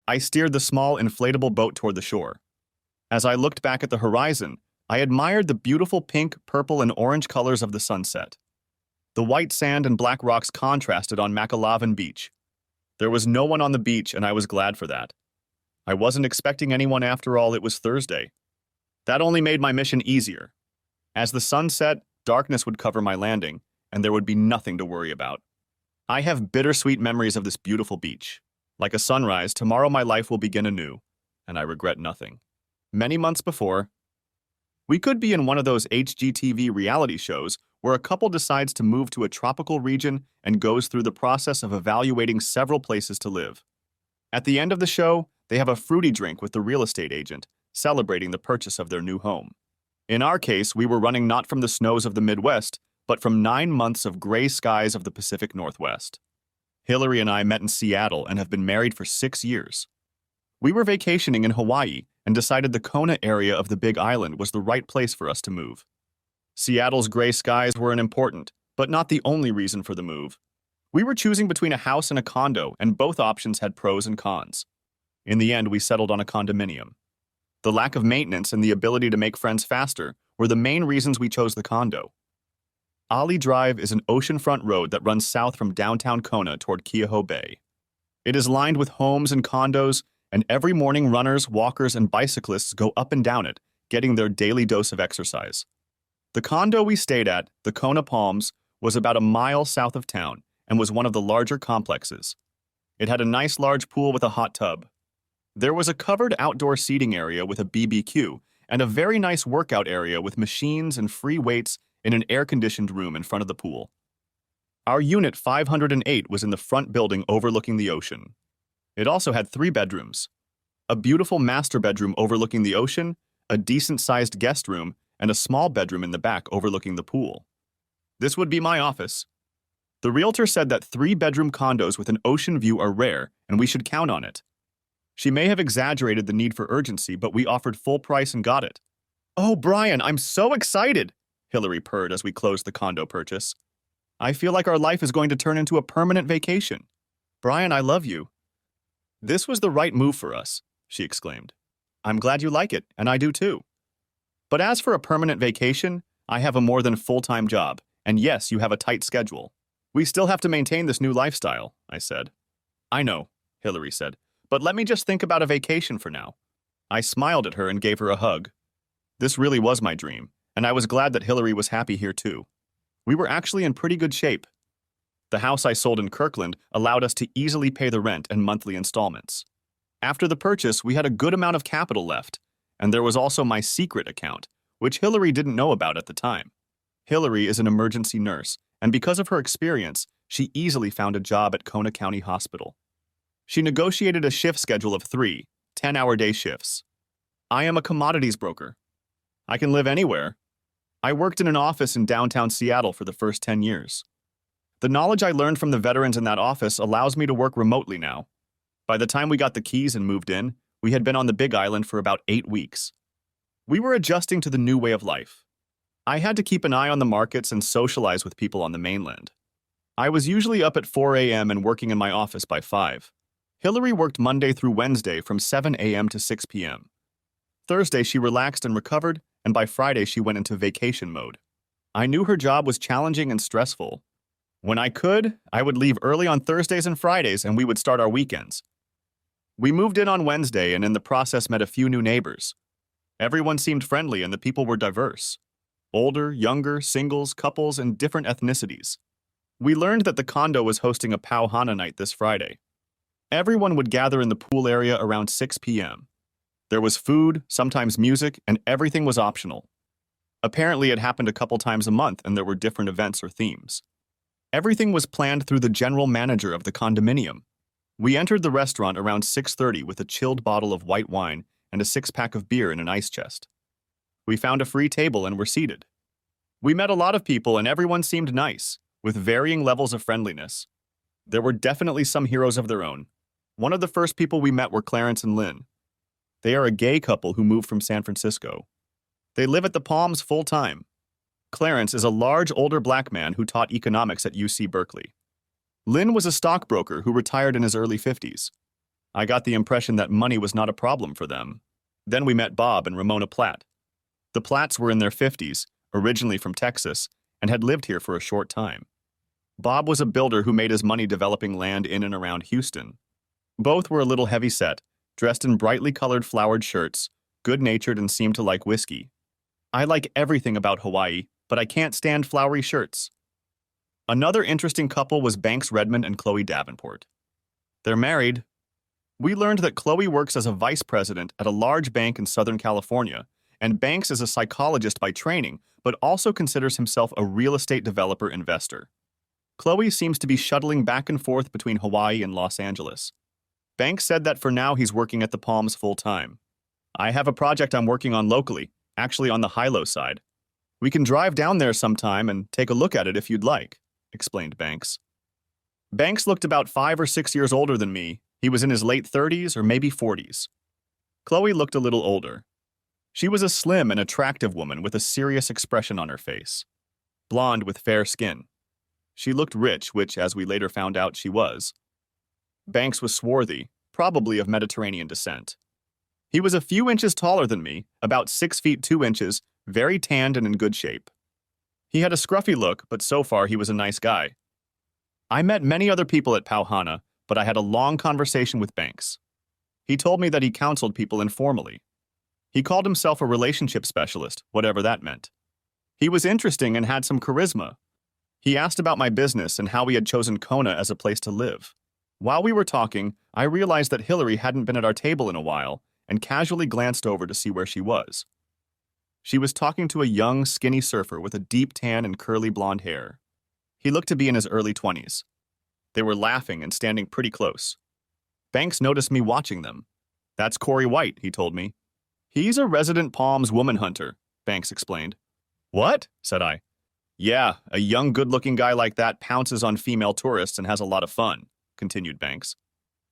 I steered the small inflatable boat toward the shore. As I looked back at the horizon, I admired the beautiful pink, purple, and orange colors of the sunset. The white sand and black rocks contrasted on Makalavan Beach. There was no one on the beach, and I was glad for that. I wasn't expecting anyone after all. It was Thursday. That only made my mission easier. As the sun set, darkness would cover my landing, and there would be nothing to worry about. I have bittersweet memories of this beautiful beach. Like a sunrise, tomorrow my life will begin anew, and I regret nothing. Many months before, we could be in one of those HGTV reality shows where a couple decides to move to a tropical region and goes through the process of evaluating several places to live. At the end of the show, they have a fruity drink with the real estate agent, celebrating the purchase of their new home. In our case, we were running not from the snows of the Midwest, but from 9 months of gray skies of the Pacific Northwest. Hillary and I met in Seattle and have been married for 6 years. We were vacationing in Hawaii and decided the Kona area of the Big Island was the right place for us to move. Seattle's gray skies were an important, but not the only reason for the move. We were choosing between a house and a condo, and both options had pros and cons. In the end, we settled on a condominium. The lack of maintenance and the ability to make friends faster were the main reasons we chose the condo. Ali Drive is an oceanfront road that runs south from downtown Kona toward Keauhou Bay. It is lined with homes and condos, and every morning runners, walkers, and bicyclists go up and down it, getting their daily dose of exercise. The condo we stayed at, the Kona Palms, was about a mile south of town and was one of the larger complexes. It had a nice large pool with a hot tub. There was a covered outdoor seating area with a BBQ and a very nice workout area with machines and free weights in an air-conditioned room in front of the pool. Our unit 508 was in the front building overlooking the ocean. It also had 3 bedrooms, a beautiful master bedroom overlooking the ocean, a decent-sized guest room, and a small bedroom in the back overlooking the pool. This would be my office. The realtor said that 3-bedroom condos with an ocean view are rare, and we should count on it. She may have exaggerated the need for urgency, but we offered full price and got it. "Oh, Brian, I'm so excited!" Hillary purred as we closed the condo purchase. "I feel like our life is going to turn into a permanent vacation. Brian, I love you." "This was the right move for us," she exclaimed. "I'm glad you like it, and I do too. But as for a permanent vacation, I have a more than full-time job, and yes, you have a tight schedule. We still have to maintain this new lifestyle," I said. "I know," Hillary said, "but let me just think about a vacation for now." I smiled at her and gave her a hug. This really was my dream, and I was glad that Hillary was happy here too. We were actually in pretty good shape. The house I sold in Kirkland allowed us to easily pay the rent and monthly installments. After the purchase, we had a good amount of capital left, and there was also my secret account, which Hillary didn't know about at the time. Hillary is an emergency nurse, and because of her experience, she easily found a job at Kona County Hospital. She negotiated a shift schedule of 3 10-hour day shifts. I am a commodities broker. I can live anywhere. I worked in an office in downtown Seattle for the first 10 years. The knowledge I learned from the veterans in that office allows me to work remotely now. By the time we got the keys and moved in, we had been on the Big Island for about 8 weeks. We were adjusting to the new way of life. I had to keep an eye on the markets and socialize with people on the mainland. I was usually up at 4 a.m. and working in my office by 5. Hillary worked Monday through Wednesday from 7 a.m. to 6 p.m. Thursday, she relaxed and recovered, and by Friday, she went into vacation mode. I knew her job was challenging and stressful. When I could, I would leave early on Thursdays and Fridays, and we would start our weekends. We moved in on Wednesday and in the process met a few new neighbors. Everyone seemed friendly and the people were diverse. Older, younger, singles, couples, and different ethnicities. We learned that the condo was hosting a Pauhana night this Friday. Everyone would gather in the pool area around 6 p.m. There was food, sometimes music, and everything was optional. Apparently, it happened a couple times a month and there were different events or themes. Everything was planned through the general manager of the condominium. We entered the restaurant around 6:30 with a chilled bottle of white wine and a 6-pack of beer in an ice chest. We found a free table and were seated. We met a lot of people and everyone seemed nice, with varying levels of friendliness. There were definitely some heroes of their own. One of the first people we met were Clarence and Lynn. They are a gay couple who moved from San Francisco. They live at the Palms full-time. Clarence is a large, older black man who taught economics at UC Berkeley. Lynn was a stockbroker who retired in his early 50s. I got the impression that money was not a problem for them. Then we met Bob and Ramona Platt. The Platts were in their 50s, originally from Texas, and had lived here for a short time. Bob was a builder who made his money developing land in and around Houston. Both were a little heavy-set, dressed in brightly colored flowered shirts, good-natured and seemed to like whiskey. I like everything about Hawaii, but I can't stand flowery shirts. Another interesting couple was Banks Redmond and Chloe Davenport. They're married. We learned that Chloe works as a vice president at a large bank in Southern California, and Banks is a psychologist by training, but also considers himself a real estate developer investor. Chloe seems to be shuttling back and forth between Hawaii and Los Angeles. Banks said that for now he's working at the Palms full-time. I have a project I'm working on locally, actually on the high-low side. We can drive down there sometime and take a look at it if you'd like, explained Banks. Banks looked about 5 or 6 years older than me. He was in his late 30s or maybe 40s. Chloe looked a little older. She was a slim and attractive woman with a serious expression on her face. Blonde with fair skin. She looked rich, which, as we later found out, she was. Banks was swarthy, probably of Mediterranean descent. He was a few inches taller than me, about 6 feet 2 inches, very tanned and in good shape. He had a scruffy look, but so far he was a nice guy. I met many other people at Pauhana, but I had a long conversation with Banks. He told me that he counseled people informally. He called himself a relationship specialist, whatever that meant. He was interesting and had some charisma. He asked about my business and how we had chosen Kona as a place to live. While we were talking, I realized that Hillary hadn't been at our table in a while and casually glanced over to see where she was. She was talking to a young, skinny surfer with a deep tan and curly blonde hair. He looked to be in his early 20s. They were laughing and standing pretty close. Banks noticed me watching them. That's Corey White, he told me. He's a resident Palms woman hunter, Banks explained. What? Said I. Yeah, a young, good-looking guy like that pounces on female tourists and has a lot of fun, continued Banks.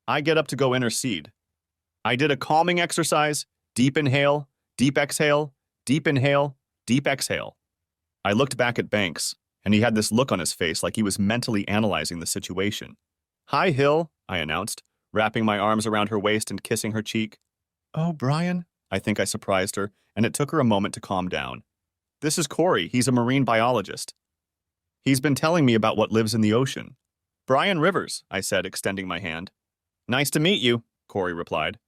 I get up to go intercede. I did a calming exercise, deep inhale, deep exhale, deep inhale, deep exhale. I looked back at Banks, and he had this look on his face like he was mentally analyzing the situation. Hi, Hill, I announced, wrapping my arms around her waist and kissing her cheek. Oh, Brian, I think I surprised her, and it took her a moment to calm down. This is Corey. He's a marine biologist. He's been telling me about what lives in the ocean. Brian Rivers, I said, extending my hand. Nice to meet you, Corey replied.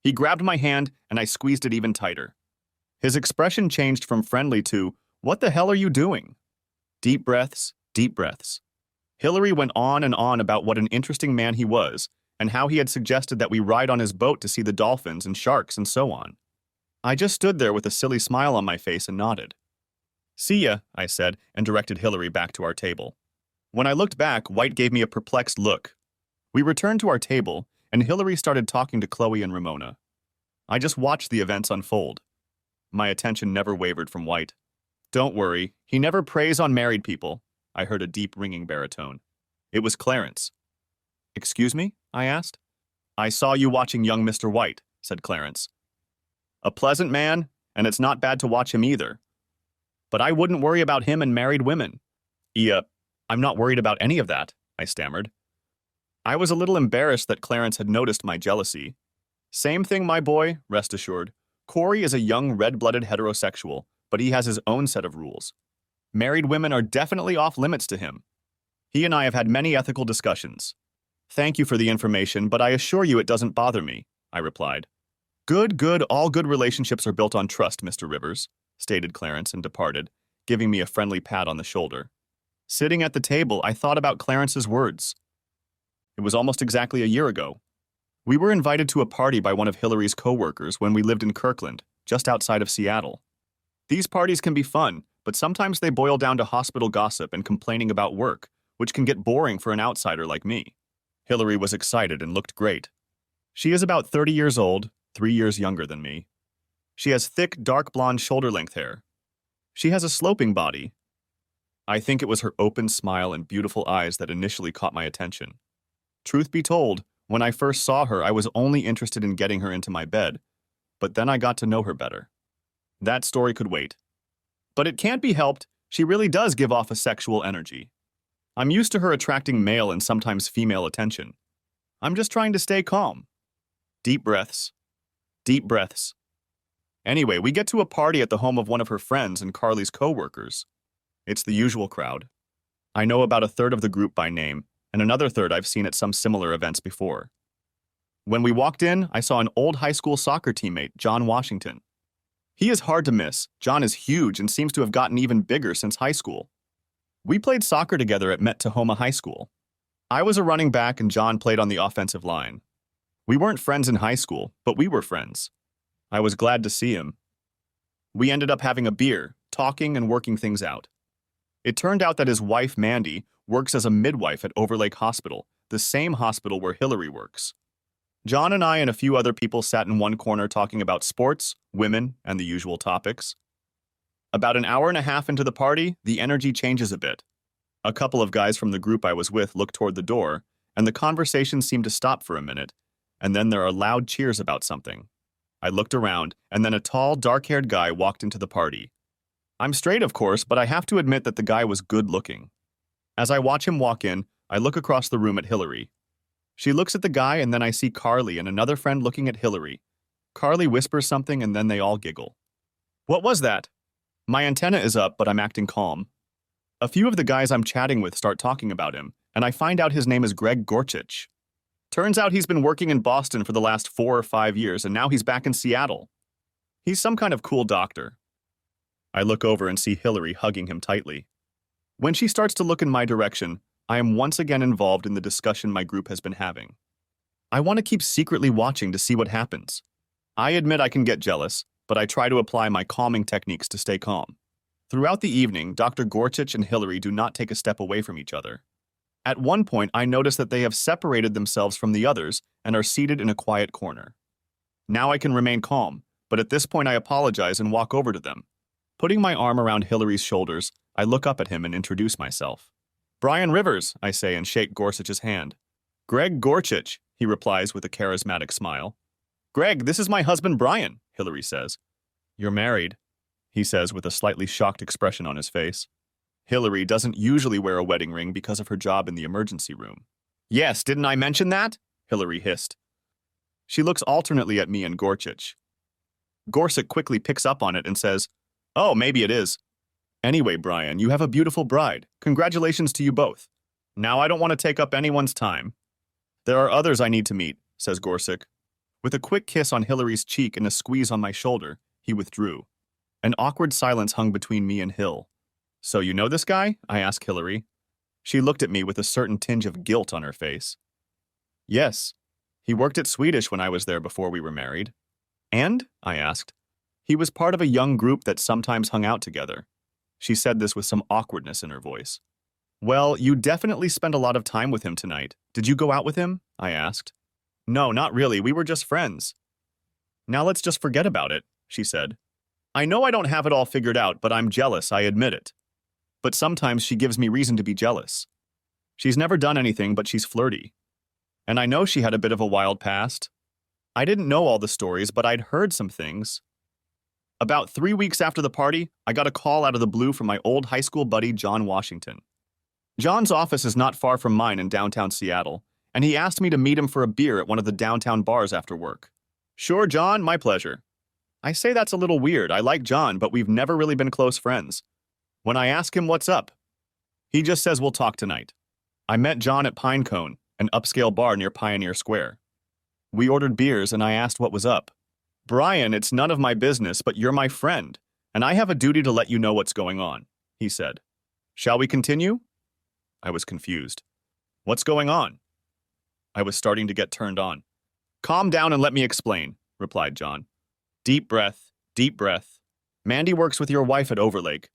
He grabbed my hand, and I squeezed it even tighter. His expression changed from friendly to, what the hell are you doing? Deep breaths, deep breaths. Hillary went on and on about what an interesting man he was, and how he had suggested that we ride on his boat to see the dolphins and sharks and so on. I just stood there with a silly smile on my face and nodded. See ya, I said, and directed Hillary back to our table. When I looked back, White gave me a perplexed look. We returned to our table, and Hillary started talking to Chloe and Ramona. I just watched the events unfold. My attention never wavered from White. Don't worry, he never preys on married people, I heard a deep ringing baritone. It was Clarence. Excuse me? I asked. I saw you watching young Mr. White, said Clarence. A pleasant man, and it's not bad to watch him either. But I wouldn't worry about him and married women. I'm not worried about any of that, I stammered. I was a little embarrassed that Clarence had noticed my jealousy. Same thing, my boy, rest assured. Corey is a young, red-blooded heterosexual, but he has his own set of rules. Married women are definitely off-limits to him. He and I have had many ethical discussions. Thank you for the information, but I assure you it doesn't bother me, I replied. Good, all good relationships are built on trust, Mr. Rivers, stated Clarence and departed, giving me a friendly pat on the shoulder. Sitting at the table, I thought about Clarence's words. It was almost exactly a year ago. We were invited to a party by one of Hillary's co-workers when we lived in Kirkland, just outside of Seattle. These parties can be fun, but sometimes they boil down to hospital gossip and complaining about work, which can get boring for an outsider like me. Hillary was excited and looked great. She is about 30 years old, 3 years younger than me. She has thick, dark blonde shoulder-length hair. She has a sloping body. I think it was her open smile and beautiful eyes that initially caught my attention. Truth be told, when I first saw her, I was only interested in getting her into my bed, but then I got to know her better. That story could wait. But it can't be helped, she really does give off a sexual energy. I'm used to her attracting male and sometimes female attention. I'm just trying to stay calm. Deep breaths. Deep breaths. Anyway, we get to a party at the home of one of her friends and Carly's co-workers. It's the usual crowd. I know about a third of the group by name, and another third I've seen at some similar events before. When we walked in, I saw an old high school soccer teammate, John Washington. He is hard to miss. John is huge and seems to have gotten even bigger since high school. We played soccer together at Met-Tahoma High School. I was a running back and John played on the offensive line. We weren't friends in high school, but we were friends. I was glad to see him. We ended up having a beer, talking and working things out. It turned out that his wife, Mandy, works as a midwife at Overlake Hospital, the same hospital where Hillary works. John and I and a few other people sat in one corner talking about sports, women, and the usual topics. About an hour and a half into the party, the energy changes a bit. A couple of guys from the group I was with looked toward the door, and the conversation seemed to stop for a minute, and then there are loud cheers about something. I looked around, and then a tall, dark-haired guy walked into the party. I'm straight, of course, but I have to admit that the guy was good-looking. As I watch him walk in, I look across the room at Hillary. She looks at the guy, and then I see Carly and another friend looking at Hillary. Carly whispers something, and then they all giggle. What was that? My antenna is up, but I'm acting calm. A few of the guys I'm chatting with start talking about him, and I find out his name is Greg Gorchich. Turns out he's been working in Boston for the last 4 or 5 years, and now he's back in Seattle. He's some kind of cool doctor. I look over and see Hillary hugging him tightly. When she starts to look in my direction, I am once again involved in the discussion my group has been having. I want to keep secretly watching to see what happens. I admit I can get jealous, but I try to apply my calming techniques to stay calm. Throughout the evening, Dr. Gorchich and Hillary do not take a step away from each other. At one point, I notice that they have separated themselves from the others and are seated in a quiet corner. Now I can remain calm, but at this point I apologize and walk over to them. Putting my arm around Hillary's shoulders, I look up at him and introduce myself. Brian Rivers, I say and shake Gorsuch's hand. Greg Gorchich, he replies with a charismatic smile. Greg, this is my husband Brian, Hillary says. You're married, he says with a slightly shocked expression on his face. Hillary doesn't usually wear a wedding ring because of her job in the emergency room. Yes, didn't I mention that? Hillary hissed. She looks alternately at me and Gorchich. Gorsuch quickly picks up on it and says, Oh, maybe it is. Anyway, Brian, you have a beautiful bride. Congratulations to you both. Now I don't want to take up anyone's time. There are others I need to meet, says Gorsuch. With a quick kiss on Hillary's cheek and a squeeze on my shoulder, he withdrew. An awkward silence hung between me and Hill. So you know this guy? I asked Hillary. She looked at me with a certain tinge of guilt on her face. Yes. He worked at Swedish when I was there before we were married. And? I asked. He was part of a young group that sometimes hung out together. She said this with some awkwardness in her voice. Well, you definitely spent a lot of time with him tonight. Did you go out with him? I asked. No, not really. We were just friends. Now let's just forget about it, she said. I know I don't have it all figured out, but I'm jealous, I admit it. But sometimes she gives me reason to be jealous. She's never done anything, but she's flirty. And I know she had a bit of a wild past. I didn't know all the stories, but I'd heard some things. About 3 weeks after the party, I got a call out of the blue from my old high school buddy, John Washington. John's office is not far from mine in downtown Seattle, and he asked me to meet him for a beer at one of the downtown bars after work. Sure, John, my pleasure. I say that's a little weird. I like John, but we've never really been close friends. When I ask him what's up, he just says we'll talk tonight. I met John at Pinecone, an upscale bar near Pioneer Square. We ordered beers, and I asked what was up. Brian, it's none of my business, but you're my friend, and I have a duty to let you know what's going on, he said. Shall we continue? I was confused. What's going on? I was starting to get turned on. Calm down and let me explain, replied John. Deep breath, deep breath. Mandy works with your wife at Overlake.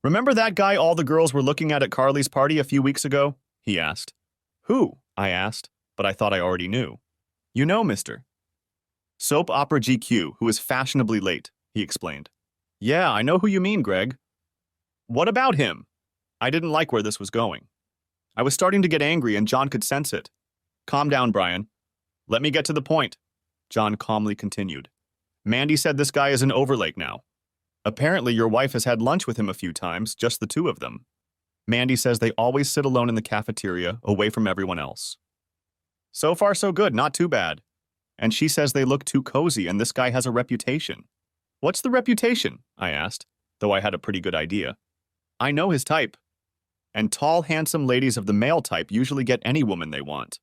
Remember that guy all the girls were looking at Carly's party a few weeks ago? He asked. Who? I asked, but I thought I already knew. You know, mister. Soap opera GQ, who is fashionably late, he explained. Yeah, I know who you mean, Greg. What about him? I didn't like where this was going. I was starting to get angry and John could sense it. Calm down, Brian. Let me get to the point, John calmly continued. Mandy said this guy is in Overlake now. Apparently your wife has had lunch with him a few times, just the two of them. Mandy says they always sit alone in the cafeteria, away from everyone else. So far so good, not too bad. and she says they look too cozy and this guy has a reputation. What's the reputation? I asked, though I had a pretty good idea. I know his type. And tall, handsome ladies of the male type usually get any woman they want.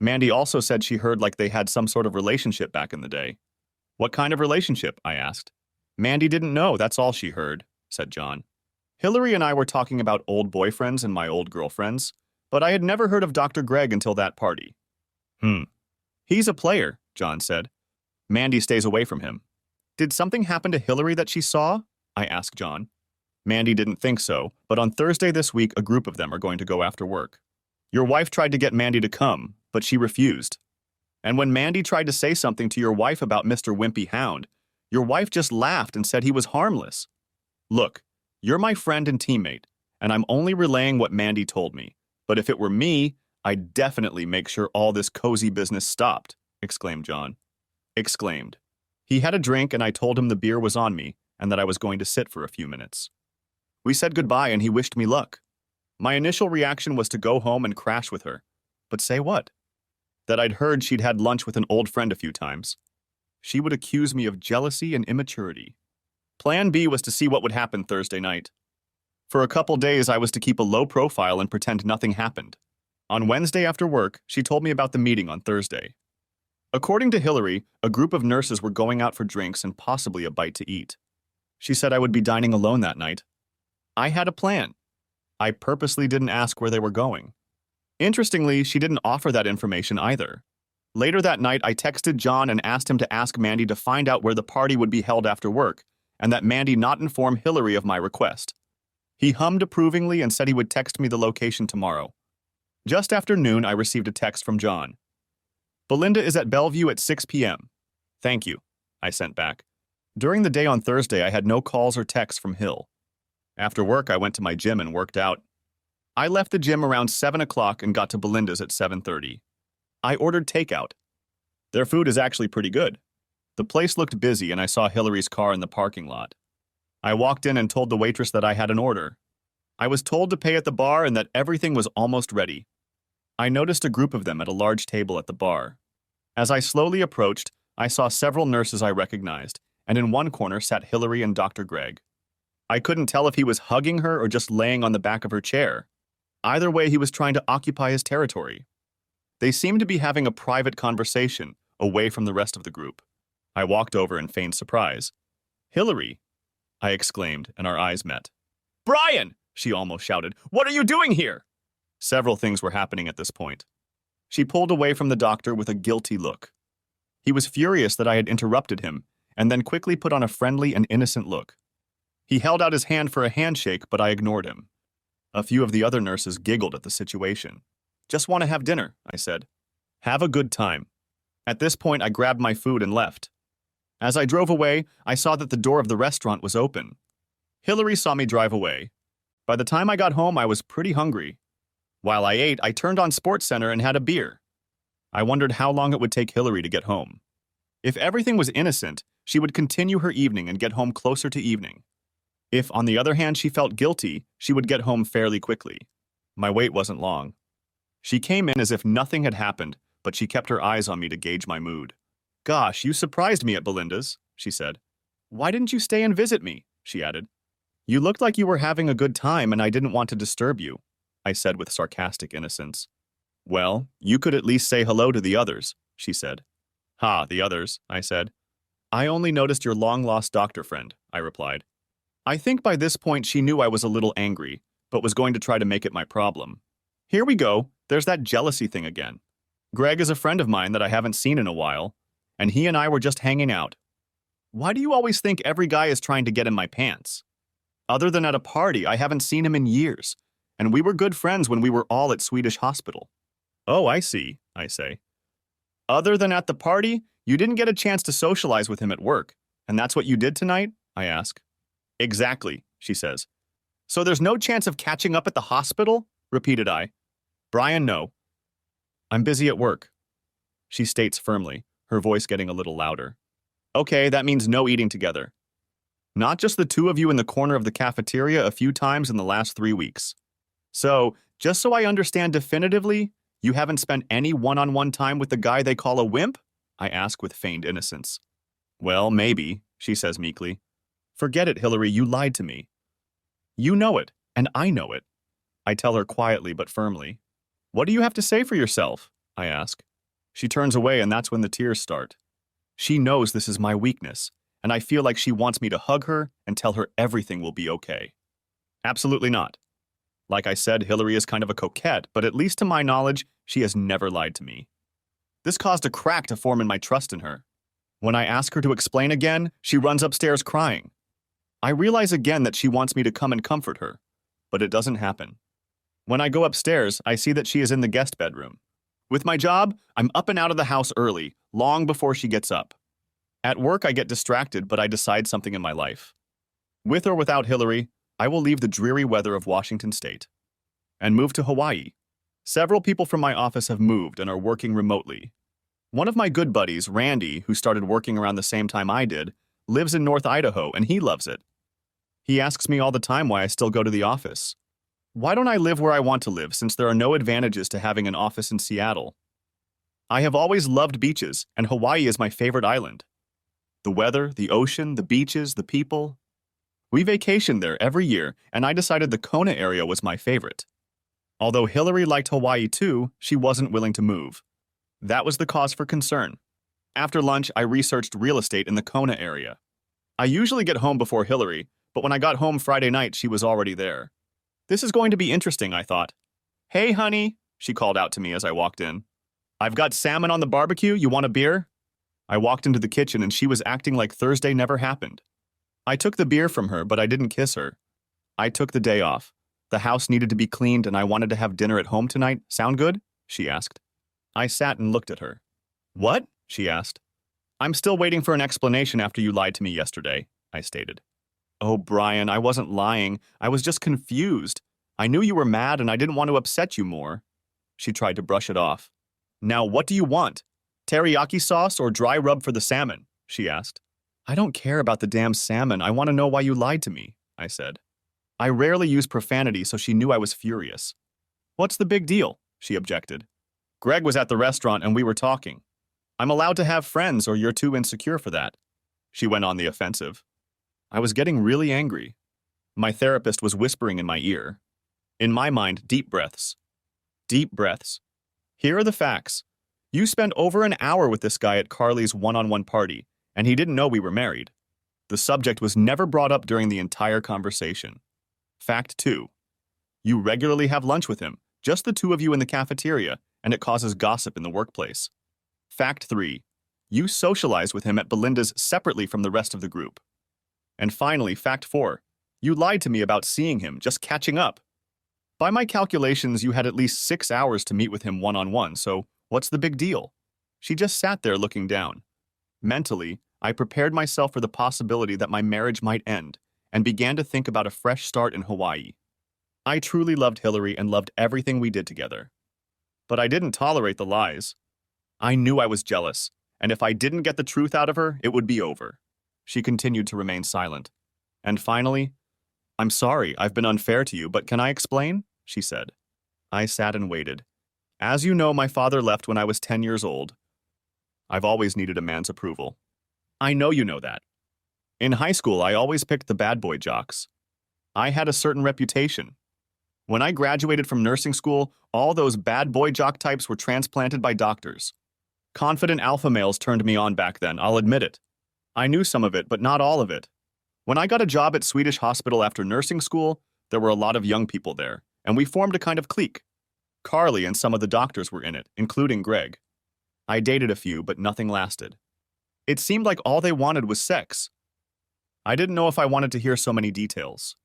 Mandy also said she heard like they had some sort of relationship back in the day. What kind of relationship? I asked. Mandy didn't know, that's all she heard, said John. Hillary and I were talking about old boyfriends and my old girlfriends, but I had never heard of Dr. Greg until that party. He's a player, John said. Mandy stays away from him. Did something happen to Hillary that she saw? I asked John. Mandy didn't think so, but on Thursday this week a group of them are going to go after work. Your wife tried to get Mandy to come, but she refused. And when Mandy tried to say something to your wife about Mr. Wimpy Hound, your wife just laughed and said he was harmless. Look, you're my friend and teammate, and I'm only relaying what Mandy told me. But if it were me, I'd definitely make sure all this cozy business stopped, exclaimed John. Exclaimed. He had a drink and I told him the beer was on me and that I was going to sit for a few minutes. We said goodbye and he wished me luck. My initial reaction was to go home and crash with her. But say what? That I'd heard she'd had lunch with an old friend a few times. She would accuse me of jealousy and immaturity. Plan B was to see what would happen Thursday night. For a couple days, I was to keep a low profile and pretend nothing happened. On Wednesday after work, she told me about the meeting on Thursday. According to Hillary, a group of nurses were going out for drinks and possibly a bite to eat. She said I would be dining alone that night. I had a plan. I purposely didn't ask where they were going. Interestingly, she didn't offer that information either. Later that night, I texted John and asked him to ask Mandy to find out where the party would be held after work, and that Mandy not inform Hillary of my request. He hummed approvingly and said he would text me the location tomorrow. Just after noon, I received a text from John. Belinda is at Bellevue at 6 p.m. Thank you, I sent back. During the day on Thursday, I had no calls or texts from Hill. After work, I went to my gym and worked out. I left the gym around 7 o'clock and got to Belinda's at 7:30. I ordered takeout. Their food is actually pretty good. The place looked busy and I saw Hillary's car in the parking lot. I walked in and told the waitress that I had an order. I was told to pay at the bar and that everything was almost ready. I noticed a group of them at a large table at the bar. As I slowly approached, I saw several nurses I recognized, and in one corner sat Hillary and Dr. Greg. I couldn't tell if he was hugging her or just laying on the back of her chair. Either way, he was trying to occupy his territory. They seemed to be having a private conversation, away from the rest of the group. I walked over and feigned surprise. Hillary, I exclaimed, and our eyes met. Brian, she almost shouted, what are you doing here? Several things were happening at this point. She pulled away from the doctor with a guilty look. He was furious that I had interrupted him, and then quickly put on a friendly and innocent look. He held out his hand for a handshake, but I ignored him. A few of the other nurses giggled at the situation. Just want to have dinner, I said. Have a good time. At this point, I grabbed my food and left. As I drove away, I saw that the door of the restaurant was open. Hillary saw me drive away. By the time I got home, I was pretty hungry. While I ate, I turned on SportsCenter and had a beer. I wondered how long it would take Hillary to get home. If everything was innocent, she would continue her evening and get home closer to evening. If, on the other hand, she felt guilty, she would get home fairly quickly. My wait wasn't long. She came in as if nothing had happened, but she kept her eyes on me to gauge my mood. Gosh, you surprised me at Belinda's, she said. Why didn't you stay and visit me? She added. You looked like you were having a good time and I didn't want to disturb you, I said with sarcastic innocence. Well, you could at least say hello to the others, she said. Ha, the others, I said. I only noticed your long-lost doctor friend, I replied. I think by this point she knew I was a little angry, but was going to try to make it my problem. Here we go, there's that jealousy thing again. Greg is a friend of mine that I haven't seen in a while, and he and I were just hanging out. Why do you always think every guy is trying to get in my pants? Other than at a party, I haven't seen him in years, and we were good friends when we were all at Swedish Hospital. Oh, I see, I say. Other than at the party, you didn't get a chance to socialize with him at work, and that's what you did tonight? I ask. Exactly, she says. So there's no chance of catching up at the hospital? Repeated I. Brian, no. I'm busy at work, she states firmly, her voice getting a little louder. Okay, that means no eating together. Not just the two of you in the corner of the cafeteria a few times in the last 3 weeks. So, just so I understand definitively, you haven't spent any one-on-one time with the guy they call a wimp? I ask with feigned innocence. Well, maybe, she says meekly. Forget it, Hillary, you lied to me. You know it, and I know it. I tell her quietly but firmly. What do you have to say for yourself? I ask. She turns away, and that's when the tears start. She knows this is my weakness, and I feel like she wants me to hug her and tell her everything will be okay. Absolutely not. Like I said, Hillary is kind of a coquette, but at least to my knowledge, she has never lied to me. This caused a crack to form in my trust in her. When I ask her to explain again, she runs upstairs crying. I realize again that she wants me to come and comfort her, but it doesn't happen. When I go upstairs, I see that she is in the guest bedroom. With my job, I'm up and out of the house early, long before she gets up. At work, I get distracted, but I decide something in my life. With or without Hillary, I will leave the dreary weather of Washington State and move to Hawaii. Several people from my office have moved and are working remotely. One of my good buddies, Randy, who started working around the same time I did, lives in North Idaho, and he loves it. He asks me all the time why I still go to the office. Why don't I live where I want to live, since there are no advantages to having an office in Seattle? I have always loved beaches, and Hawaii is my favorite island. The weather, the ocean, the beaches, the people. We vacation there every year, and I decided the Kona area was my favorite. Although Hillary liked Hawaii too, she wasn't willing to move. That was the cause for concern. After lunch, I researched real estate in the Kona area. I usually get home before Hillary, but when I got home Friday night, she was already there. This is going to be interesting, I thought. Hey, honey, she called out to me as I walked in. I've got salmon on the barbecue. You want a beer? I walked into the kitchen and she was acting like Thursday never happened. I took the beer from her, but I didn't kiss her. I took the day off. The house needed to be cleaned and I wanted to have dinner at home tonight. Sound good? She asked. I sat and looked at her. What? She asked. I'm still waiting for an explanation after you lied to me yesterday, I stated. Oh, Brian, I wasn't lying. I was just confused. I knew you were mad and I didn't want to upset you more. She tried to brush it off. Now, what do you want? Teriyaki sauce or dry rub for the salmon? She asked. I don't care about the damn salmon. I want to know why you lied to me, I said. I rarely use profanity, so she knew I was furious. What's the big deal? She objected. Greg was at the restaurant and we were talking. I'm allowed to have friends or you're too insecure for that. She went on the offensive. I was getting really angry. My therapist was whispering in my ear. In my mind, deep breaths. Deep breaths. Here are the facts. You spent over an hour with this guy at Carly's one-on-one party, and he didn't know we were married. The subject was never brought up during the entire conversation. Fact 2. You regularly have lunch with him, just the two of you in the cafeteria, and it causes gossip in the workplace. Fact 3. You socialize with him at Belinda's separately from the rest of the group. And finally, fact 4. You lied to me about seeing him, just catching up. By my calculations, you had at least 6 hours to meet with him one-on-one, so what's the big deal? She just sat there looking down. Mentally, I prepared myself for the possibility that my marriage might end and began to think about a fresh start in Hawaii. I truly loved Hillary and loved everything we did together. But I didn't tolerate the lies. I knew I was jealous, and if I didn't get the truth out of her, it would be over. She continued to remain silent. And finally, I'm sorry, I've been unfair to you, but can I explain? She said. I sat and waited. As you know, my father left when I was 10 years old. I've always needed a man's approval. I know you know that. In high school, I always picked the bad boy jocks. I had a certain reputation. When I graduated from nursing school, all those bad boy jock types were transplanted by doctors. Confident alpha males turned me on back then, I'll admit it. I knew some of it, but not all of it. When I got a job at Swedish Hospital after nursing school, there were a lot of young people there, and we formed a kind of clique. Carly and some of the doctors were in it, including Greg. I dated a few, but nothing lasted. It seemed like all they wanted was sex. I didn't know if I wanted to hear so many details.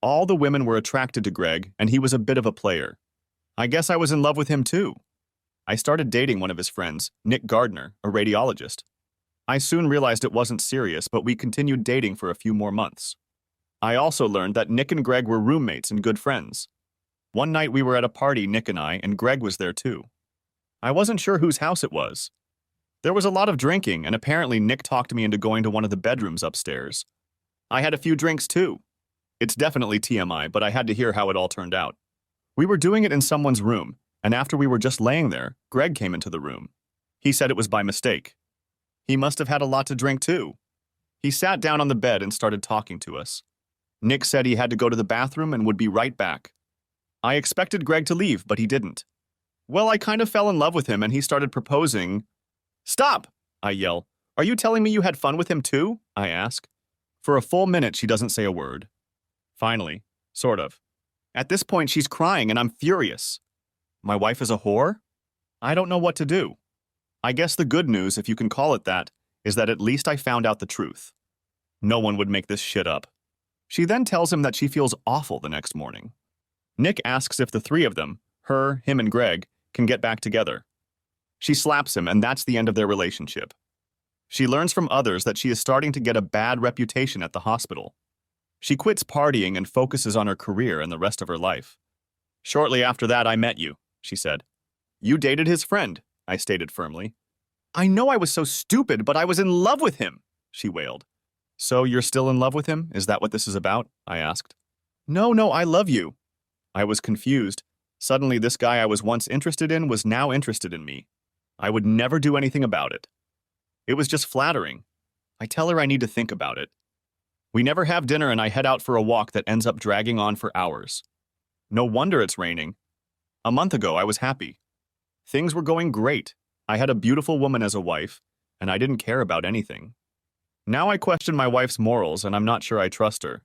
All the women were attracted to Greg, and he was a bit of a player. I guess I was in love with him too. I started dating one of his friends, Nick Gardner, a radiologist. I soon realized it wasn't serious, but we continued dating for a few more months. I also learned that Nick and Greg were roommates and good friends. One night we were at a party, Nick and I, and Greg was there too. I wasn't sure whose house it was. There was a lot of drinking, and apparently Nick talked me into going to one of the bedrooms upstairs. I had a few drinks too. It's definitely TMI, but I had to hear how it all turned out. We were doing it in someone's room, and after we were just laying there, Greg came into the room. He said it was by mistake. He must have had a lot to drink too. He sat down on the bed and started talking to us. Nick said he had to go to the bathroom and would be right back. I expected Greg to leave, but he didn't. Well, I kind of fell in love with him and he started proposing. Stop! I yell. Are you telling me you had fun with him too? I ask. For a full minute, she doesn't say a word. Finally, sort of. At this point, she's crying and I'm furious. My wife is a whore? I don't know what to do. I guess the good news, if you can call it that, is that at least I found out the truth. No one would make this shit up. She then tells him that she feels awful the next morning. Nick asks if the three of them, her, him, and Greg, can get back together. She slaps him, and that's the end of their relationship. She learns from others that she is starting to get a bad reputation at the hospital. She quits partying and focuses on her career and the rest of her life. Shortly after that, I met you, she said. You dated his friend, I stated firmly. I know I was so stupid, but I was in love with him, she wailed. So you're still in love with him? Is that what this is about? I asked. No, I love you. I was confused. Suddenly, this guy I was once interested in was now interested in me. I would never do anything about it. It was just flattering. I tell her I need to think about it. We never have dinner and I head out for a walk that ends up dragging on for hours. No wonder it's raining. A month ago, I was happy. Things were going great. I had a beautiful woman as a wife, and I didn't care about anything. Now I question my wife's morals, and I'm not sure I trust her.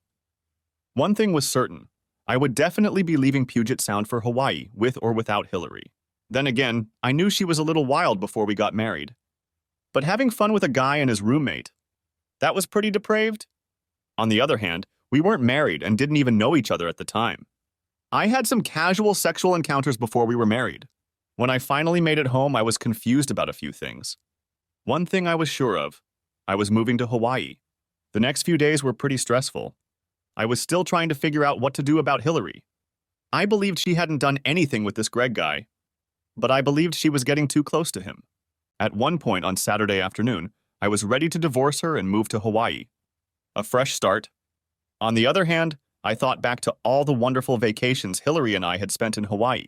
One thing was certain. I would definitely be leaving Puget Sound for Hawaii, with or without Hillary. Then again, I knew she was a little wild before we got married. But having fun with a guy and his roommate, that was pretty depraved. On the other hand, we weren't married and didn't even know each other at the time. I had some casual sexual encounters before we were married. When I finally made it home, I was confused about a few things. One thing I was sure of. I was moving to Hawaii. The next few days were pretty stressful. I was still trying to figure out what to do about Hillary. I believed she hadn't done anything with this Greg guy, but I believed she was getting too close to him. At one point on Saturday afternoon, I was ready to divorce her and move to Hawaii. A fresh start. On the other hand, I thought back to all the wonderful vacations Hillary and I had spent in Hawaii.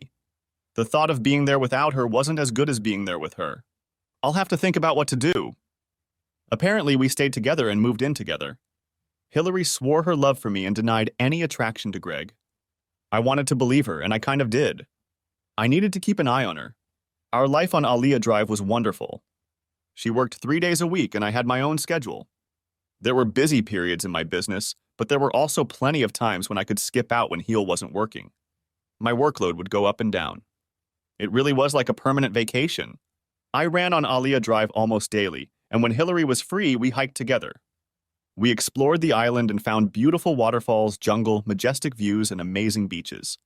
The thought of being there without her wasn't as good as being there with her. I'll have to think about what to do. Apparently, we stayed together and moved in together. Hillary swore her love for me and denied any attraction to Greg. I wanted to believe her, and I kind of did. I needed to keep an eye on her. Our life on Aliyah Drive was wonderful. She worked 3 days a week, and I had my own schedule. There were busy periods in my business, but there were also plenty of times when I could skip out when Heel wasn't working. My workload would go up and down. It really was like a permanent vacation. I ran on Aliyah Drive almost daily, and when Hillary was free, we hiked together. We explored the island and found beautiful waterfalls, jungle, majestic views, and amazing beaches.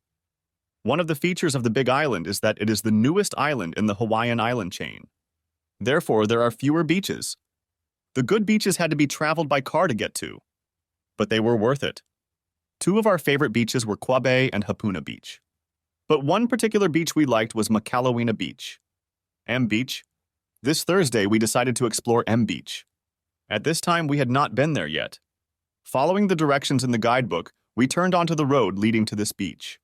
One of the features of the Big Island is that it is the newest island in the Hawaiian island chain. Therefore, there are fewer beaches. The good beaches had to be traveled by car to get to, but they were worth it. 2 of our favorite beaches were Quabe and Hapuna Beach. But one particular beach we liked was Makalawina Beach. M Beach. This Thursday, we decided to explore M Beach. At this time, we had not been there yet. Following the directions in the guidebook, we turned onto the road leading to this beach.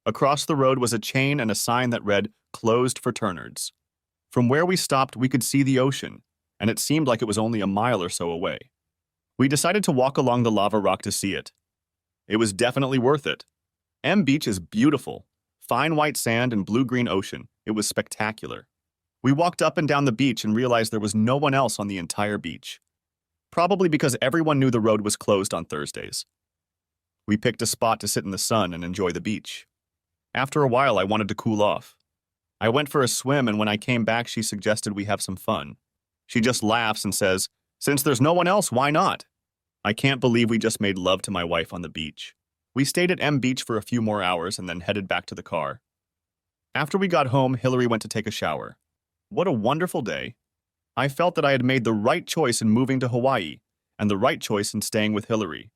Across the road was a chain and a sign that read, "Closed for Turnards." From where we stopped, we could see the ocean, and it seemed like it was only a mile or so away. We decided to walk along the lava rock to see it. It was definitely worth it. M Beach is beautiful. Fine white sand and blue-green ocean. It was spectacular. We walked up and down the beach and realized there was no one else on the entire beach. Probably because everyone knew the road was closed on Thursdays. We picked a spot to sit in the sun and enjoy the beach. After a while, I wanted to cool off. I went for a swim, and when I came back, she suggested we have some fun. She just laughs and says, "Since there's no one else, why not?" I can't believe we just made love to my wife on the beach. We stayed at M Beach for a few more hours and then headed back to the car. After we got home, Hillary went to take a shower. What a wonderful day. I felt that I had made the right choice in moving to Hawaii and the right choice in staying with Hillary.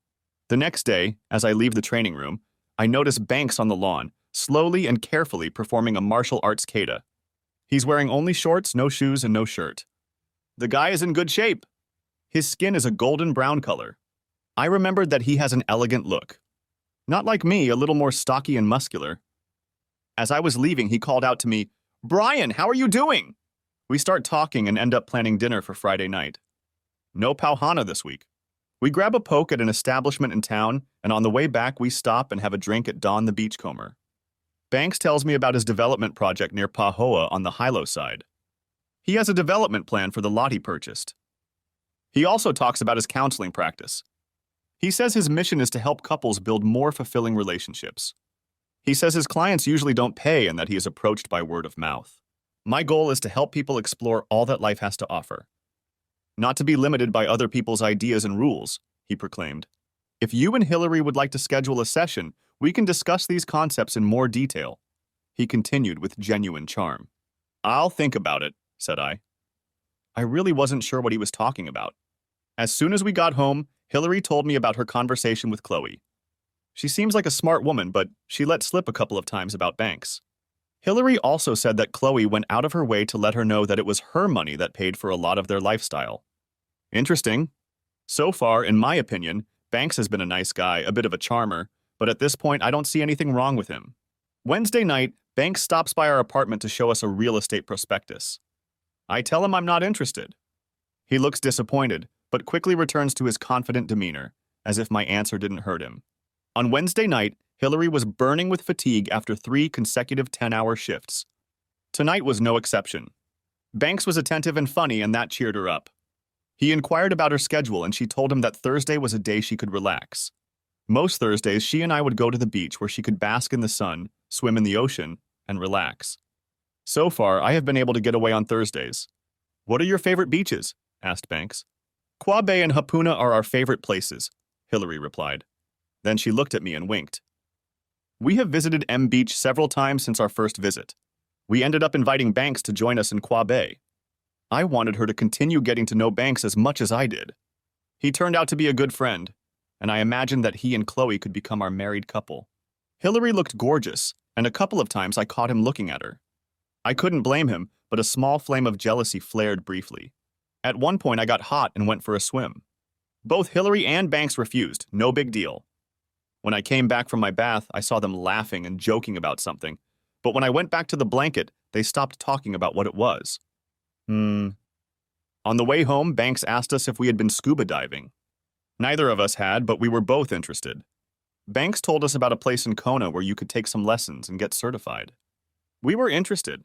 The next day, as I leave the training room, I notice Banks on the lawn, slowly and carefully performing a martial arts kata. He's wearing only shorts, no shoes, and no shirt. The guy is in good shape. His skin is a golden brown color. I remembered that he has an elegant look. Not like me, a little more stocky and muscular. As I was leaving, he called out to me, "Brian, how are you doing?" We start talking and end up planning dinner for Friday night. No pauhana this week. We grab a poke at an establishment in town, and on the way back we stop and have a drink at Don the Beachcomber. Banks tells me about his development project near Pahoa on the Hilo side. He has a development plan for the lot he purchased. He also talks about his counseling practice. He says his mission is to help couples build more fulfilling relationships. He says his clients usually don't pay and that he is approached by word of mouth. My goal is to help people explore all that life has to offer. Not to be limited by other people's ideas and rules, he proclaimed. If you and Hillary would like to schedule a session, we can discuss these concepts in more detail. He continued with genuine charm. I'll think about it, said I. I really wasn't sure what he was talking about. As soon as we got home, Hillary told me about her conversation with Chloe. She seems like a smart woman, but she let slip a couple of times about Banks. Hillary also said that Chloe went out of her way to let her know that it was her money that paid for a lot of their lifestyle. Interesting. So far, in my opinion, Banks has been a nice guy, a bit of a charmer, but at this point I don't see anything wrong with him. Wednesday night, Banks stops by our apartment to show us a real estate prospectus. I tell him I'm not interested. He looks disappointed, but quickly returns to his confident demeanor, as if my answer didn't hurt him. On Wednesday night, Hillary was burning with fatigue after 3 consecutive 10-hour shifts. Tonight was no exception. Banks was attentive and funny, and that cheered her up. He inquired about her schedule, and she told him that Thursday was a day she could relax. Most Thursdays, she and I would go to the beach where she could bask in the sun, swim in the ocean, and relax. So far, I have been able to get away on Thursdays. What are your favorite beaches? Asked Banks. Qua Bay and Hapuna are our favorite places, Hillary replied. Then she looked at me and winked. We have visited M Beach several times since our first visit. We ended up inviting Banks to join us in Qua Bay. I wanted her to continue getting to know Banks as much as I did. He turned out to be a good friend, and I imagined that he and Chloe could become our married couple. Hillary looked gorgeous, and a couple of times I caught him looking at her. I couldn't blame him, but a small flame of jealousy flared briefly. At one point I got hot and went for a swim. Both Hillary and Banks refused, no big deal. When I came back from my bath, I saw them laughing and joking about something, but when I went back to the blanket, they stopped talking about what it was. On the way home, Banks asked us if we had been scuba diving. Neither of us had, but we were both interested. Banks told us about a place in Kona where you could take some lessons and get certified. We were interested.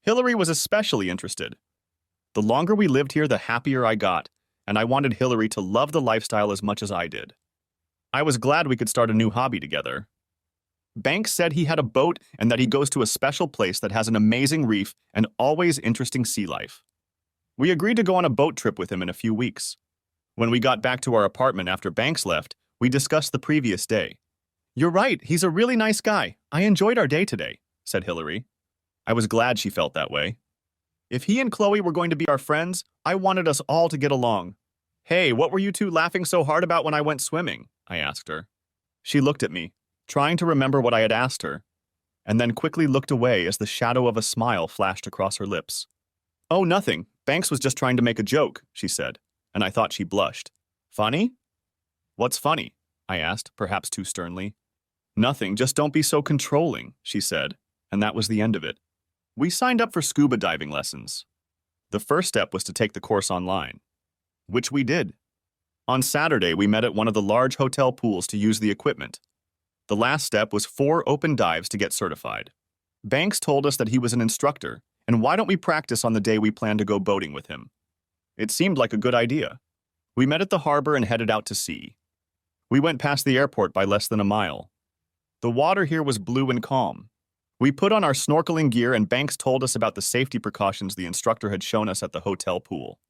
Hillary was especially interested. The longer we lived here, the happier I got, and I wanted Hillary to love the lifestyle as much as I did. I was glad we could start a new hobby together. Banks said he had a boat and that he goes to a special place that has an amazing reef and always interesting sea life. We agreed to go on a boat trip with him in a few weeks. When we got back to our apartment after Banks left, we discussed the previous day. You're right, he's a really nice guy. I enjoyed our day today, said Hillary. I was glad she felt that way. If he and Chloe were going to be our friends, I wanted us all to get along. Hey, what were you two laughing so hard about when I went swimming? I asked her. She looked at me, trying to remember what I had asked her, and then quickly looked away as the shadow of a smile flashed across her lips. Oh, nothing. Banks was just trying to make a joke, she said, and I thought she blushed. Funny? What's funny? I asked, perhaps too sternly. Nothing, just don't be so controlling, she said, and that was the end of it. We signed up for scuba diving lessons. The first step was to take the course online, which we did. On Saturday, we met at one of the large hotel pools to use the equipment. The last step was 4 open dives to get certified. Banks told us that he was an instructor, and why don't we practice on the day we plan to go boating with him? It seemed like a good idea. We met at the harbor and headed out to sea. We went past the airport by less than a mile. The water here was blue and calm. We put on our snorkeling gear and Banks told us about the safety precautions the instructor had shown us at the hotel pool.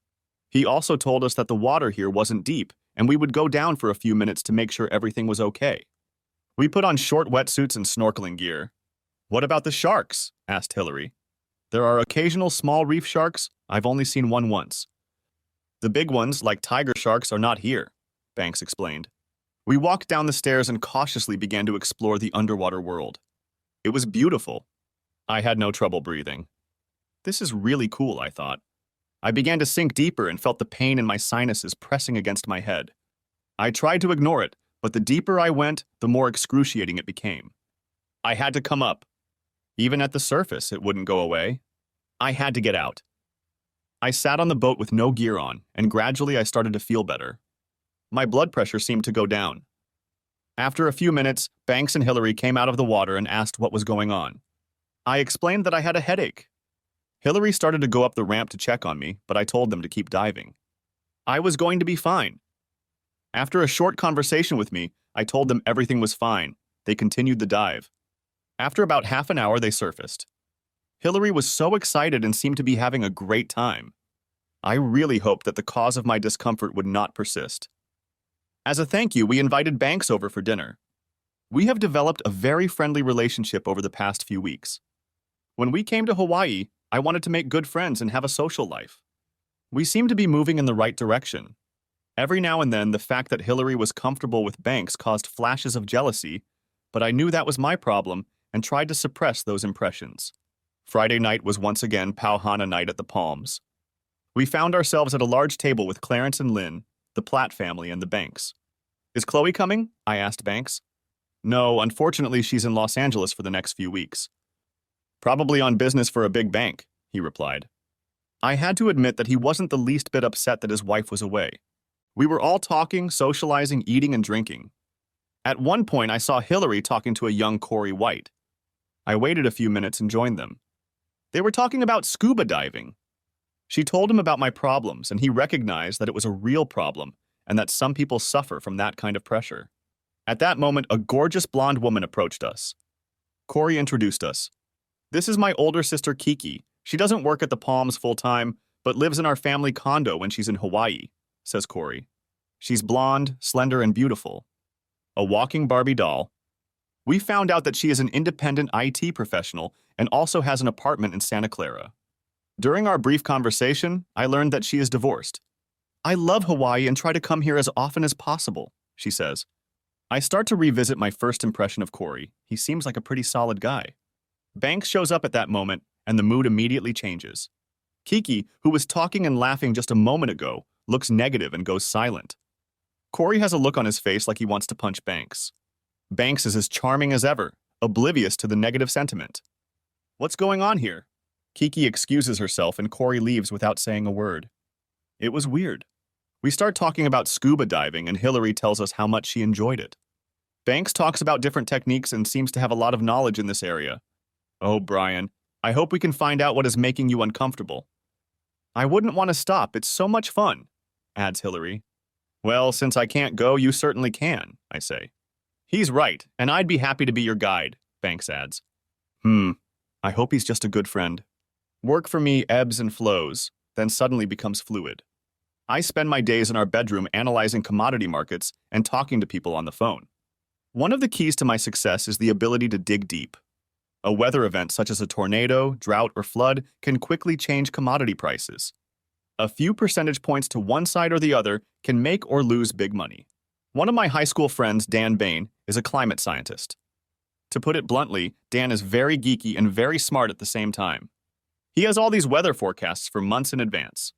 He also told us that the water here wasn't deep, and we would go down for a few minutes to make sure everything was okay. We put on short wetsuits and snorkeling gear. What about the sharks? Asked Hillary. There are occasional small reef sharks. I've only seen one once. The big ones, like tiger sharks, are not here, Banks explained. We walked down the stairs and cautiously began to explore the underwater world. It was beautiful. I had no trouble breathing. This is really cool, I thought. I began to sink deeper and felt the pain in my sinuses pressing against my head. I tried to ignore it, but the deeper I went, the more excruciating it became. I had to come up. Even at the surface, it wouldn't go away. I had to get out. I sat on the boat with no gear on, and gradually I started to feel better. My blood pressure seemed to go down. After a few minutes, Banks and Hillary came out of the water and asked what was going on. I explained that I had a headache. Hillary started to go up the ramp to check on me, but I told them to keep diving. I was going to be fine. After a short conversation with me, I told them everything was fine. They continued the dive. After about half an hour, they surfaced. Hillary was so excited and seemed to be having a great time. I really hoped that the cause of my discomfort would not persist. As a thank you, we invited Banks over for dinner. We have developed a very friendly relationship over the past few weeks. When we came to Hawaii, I wanted to make good friends and have a social life. We seemed to be moving in the right direction. Every now and then, the fact that Hillary was comfortable with Banks caused flashes of jealousy, but I knew that was my problem and tried to suppress those impressions. Friday night was once again Pauhana night at the Palms. We found ourselves at a large table with Clarence and Lynn, the Platt family, and the Banks. Is Chloe coming? I asked Banks. No, unfortunately she's in Los Angeles for the next few weeks. Probably on business for a big bank, he replied. I had to admit that he wasn't the least bit upset that his wife was away. We were all talking, socializing, eating, and drinking. At one point, I saw Hillary talking to a young Corey White. I waited a few minutes and joined them. They were talking about scuba diving. She told him about my problems, and he recognized that it was a real problem and that some people suffer from that kind of pressure. At that moment, a gorgeous blonde woman approached us. Corey introduced us. This is my older sister, Kiki. She doesn't work at the Palms full-time, but lives in our family condo when she's in Hawaii, says Corey. She's blonde, slender, and beautiful. A walking Barbie doll. We found out that she is an independent IT professional and also has an apartment in Santa Clara. During our brief conversation, I learned that she is divorced. I love Hawaii and try to come here as often as possible, she says. I start to revisit my first impression of Corey. He seems like a pretty solid guy. Banks shows up at that moment, and the mood immediately changes. Kiki, who was talking and laughing just a moment ago, looks negative and goes silent. Corey has a look on his face like he wants to punch Banks. Banks is as charming as ever, oblivious to the negative sentiment. What's going on here? Kiki excuses herself and Corey leaves without saying a word. It was weird. We start talking about scuba diving and Hillary tells us how much she enjoyed it. Banks talks about different techniques and seems to have a lot of knowledge in this area. Oh, Brian, I hope we can find out what is making you uncomfortable. I wouldn't want to stop, it's so much fun, adds Hillary. Well, since I can't go, you certainly can, I say. He's right, and I'd be happy to be your guide, Banks adds. I hope he's just a good friend. Work for me ebbs and flows, then suddenly becomes fluid. I spend my days in our bedroom analyzing commodity markets and talking to people on the phone. One of the keys to my success is the ability to dig deep. A weather event such as a tornado, drought, or flood can quickly change commodity prices. A few percentage points to one side or the other can make or lose big money. One of my high school friends, Dan Bain, is a climate scientist. To put it bluntly, Dan is very geeky and very smart at the same time. He has all these weather forecasts for months in advance.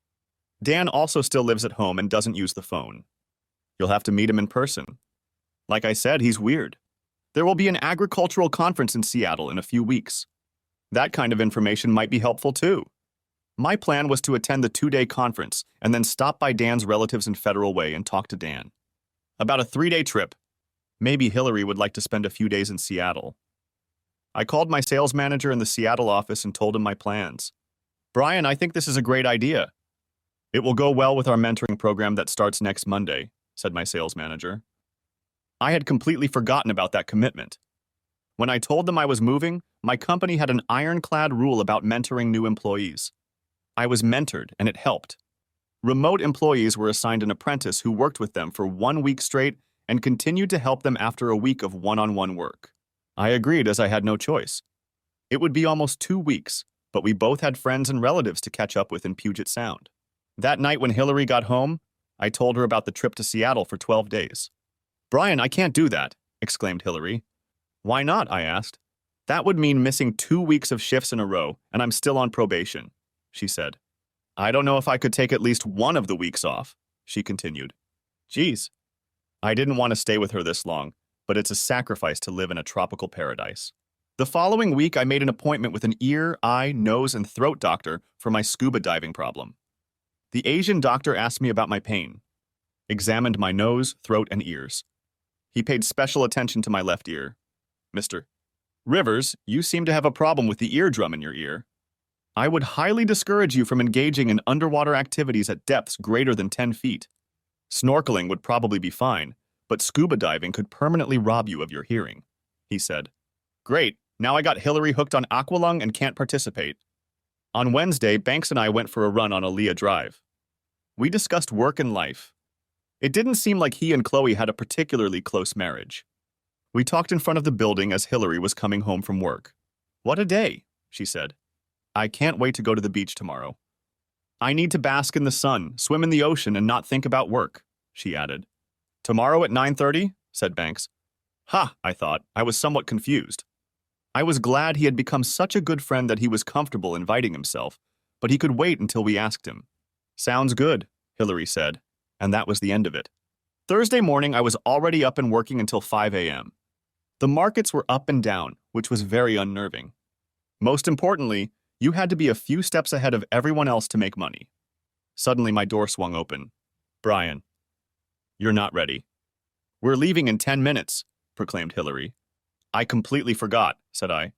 Dan also still lives at home and doesn't use the phone. You'll have to meet him in person. Like I said, he's weird. There will be an agricultural conference in Seattle in a few weeks. That kind of information might be helpful too. My plan was to attend the 2-day conference and then stop by Dan's relatives in Federal Way and talk to Dan. About a 3-day trip. Maybe Hillary would like to spend a few days in Seattle. I called my sales manager in the Seattle office and told him my plans. Brian, I think this is a great idea. It will go well with our mentoring program that starts next Monday, said my sales manager. I had completely forgotten about that commitment. When I told them I was moving, my company had an ironclad rule about mentoring new employees. I was mentored, and it helped. Remote employees were assigned an apprentice who worked with them for 1 week straight and continued to help them after a week of one-on-one work. I agreed as I had no choice. It would be almost 2 weeks, but we both had friends and relatives to catch up with in Puget Sound. That night when Hillary got home, I told her about the trip to Seattle for 12 days. Brian, I can't do that, exclaimed Hillary. Why not? I asked. That would mean missing 2 weeks of shifts in a row, and I'm still on probation, she said. I don't know if I could take at least one of the weeks off, she continued. Geez. I didn't want to stay with her this long, but it's a sacrifice to live in a tropical paradise. The following week, I made an appointment with an ear, eye, nose, and throat doctor for my scuba diving problem. The Asian doctor asked me about my pain, examined my nose, throat, and ears. He paid special attention to my left ear. Mr. Rivers, you seem to have a problem with the eardrum in your ear. I would highly discourage you from engaging in underwater activities at depths greater than 10 feet. Snorkeling would probably be fine, but scuba diving could permanently rob you of your hearing, he said. Great, now I got Hillary hooked on Aqualung and can't participate. On Wednesday, Banks and I went for a run on Aaliyah Drive. We discussed work and life. It didn't seem like he and Chloe had a particularly close marriage. We talked in front of the building as Hillary was coming home from work. What a day, she said. I can't wait to go to the beach tomorrow. I need to bask in the sun, swim in the ocean, and not think about work, she added. Tomorrow at 9:30, said Banks. Ha, I thought. I was somewhat confused. I was glad he had become such a good friend that he was comfortable inviting himself, but he could wait until we asked him. Sounds good, Hillary said, and that was the end of it. Thursday morning, I was already up and working until 5 a.m. The markets were up and down, which was very unnerving. Most importantly, you had to be a few steps ahead of everyone else to make money. Suddenly, my door swung open. Brian, you're not ready. We're leaving in 10 minutes, proclaimed Hillary. I completely forgot, said I.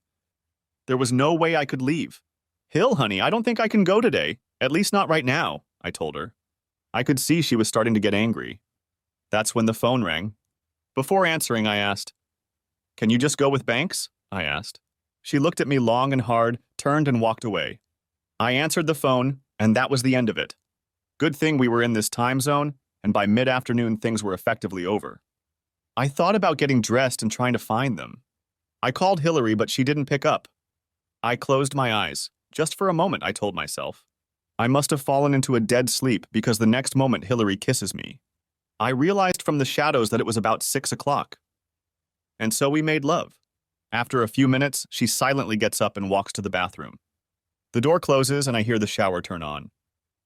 There was no way I could leave. Hill, honey, I don't think I can go today, at least not right now, I told her. I could see she was starting to get angry. That's when the phone rang. Before answering, I asked, Can you just go with Banks? I asked. She looked at me long and hard, turned and walked away. I answered the phone, and that was the end of it. Good thing we were in this time zone, and by mid-afternoon things were effectively over. I thought about getting dressed and trying to find them. I called Hillary, but she didn't pick up. I closed my eyes. Just for a moment, I told myself. I must have fallen into a dead sleep because the next moment Hillary kisses me. I realized from the shadows that it was about 6 o'clock. And so we made love. After a few minutes, she silently gets up and walks to the bathroom. The door closes and I hear the shower turn on.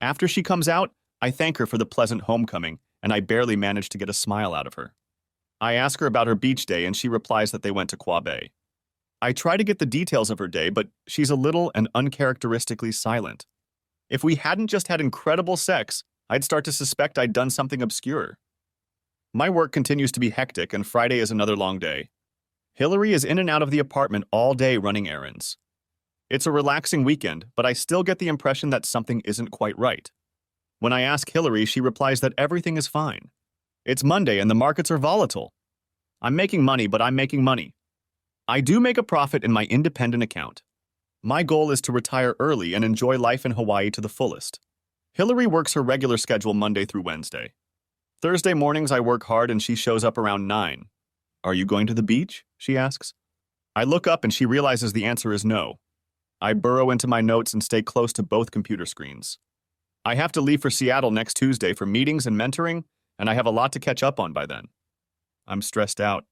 After she comes out, I thank her for the pleasant homecoming, and I barely manage to get a smile out of her. I ask her about her beach day, and she replies that they went to Quabe. I try to get the details of her day, but she's a little and uncharacteristically silent. If we hadn't just had incredible sex, I'd start to suspect I'd done something obscure. My work continues to be hectic, and Friday is another long day. Hillary is in and out of the apartment all day running errands. It's a relaxing weekend, but I still get the impression that something isn't quite right. When I ask Hillary, she replies that everything is fine. It's Monday and the markets are volatile. I'm making money, but I'm making money. I do make a profit in my independent account. My goal is to retire early and enjoy life in Hawaii to the fullest. Hillary works her regular schedule Monday through Wednesday. Thursday mornings I work hard and she shows up around 9. Are you going to the beach? She asks. I look up and she realizes the answer is no. I burrow into my notes and stay close to both computer screens. I have to leave for Seattle next Tuesday for meetings and mentoring, and I have a lot to catch up on by then. I'm stressed out.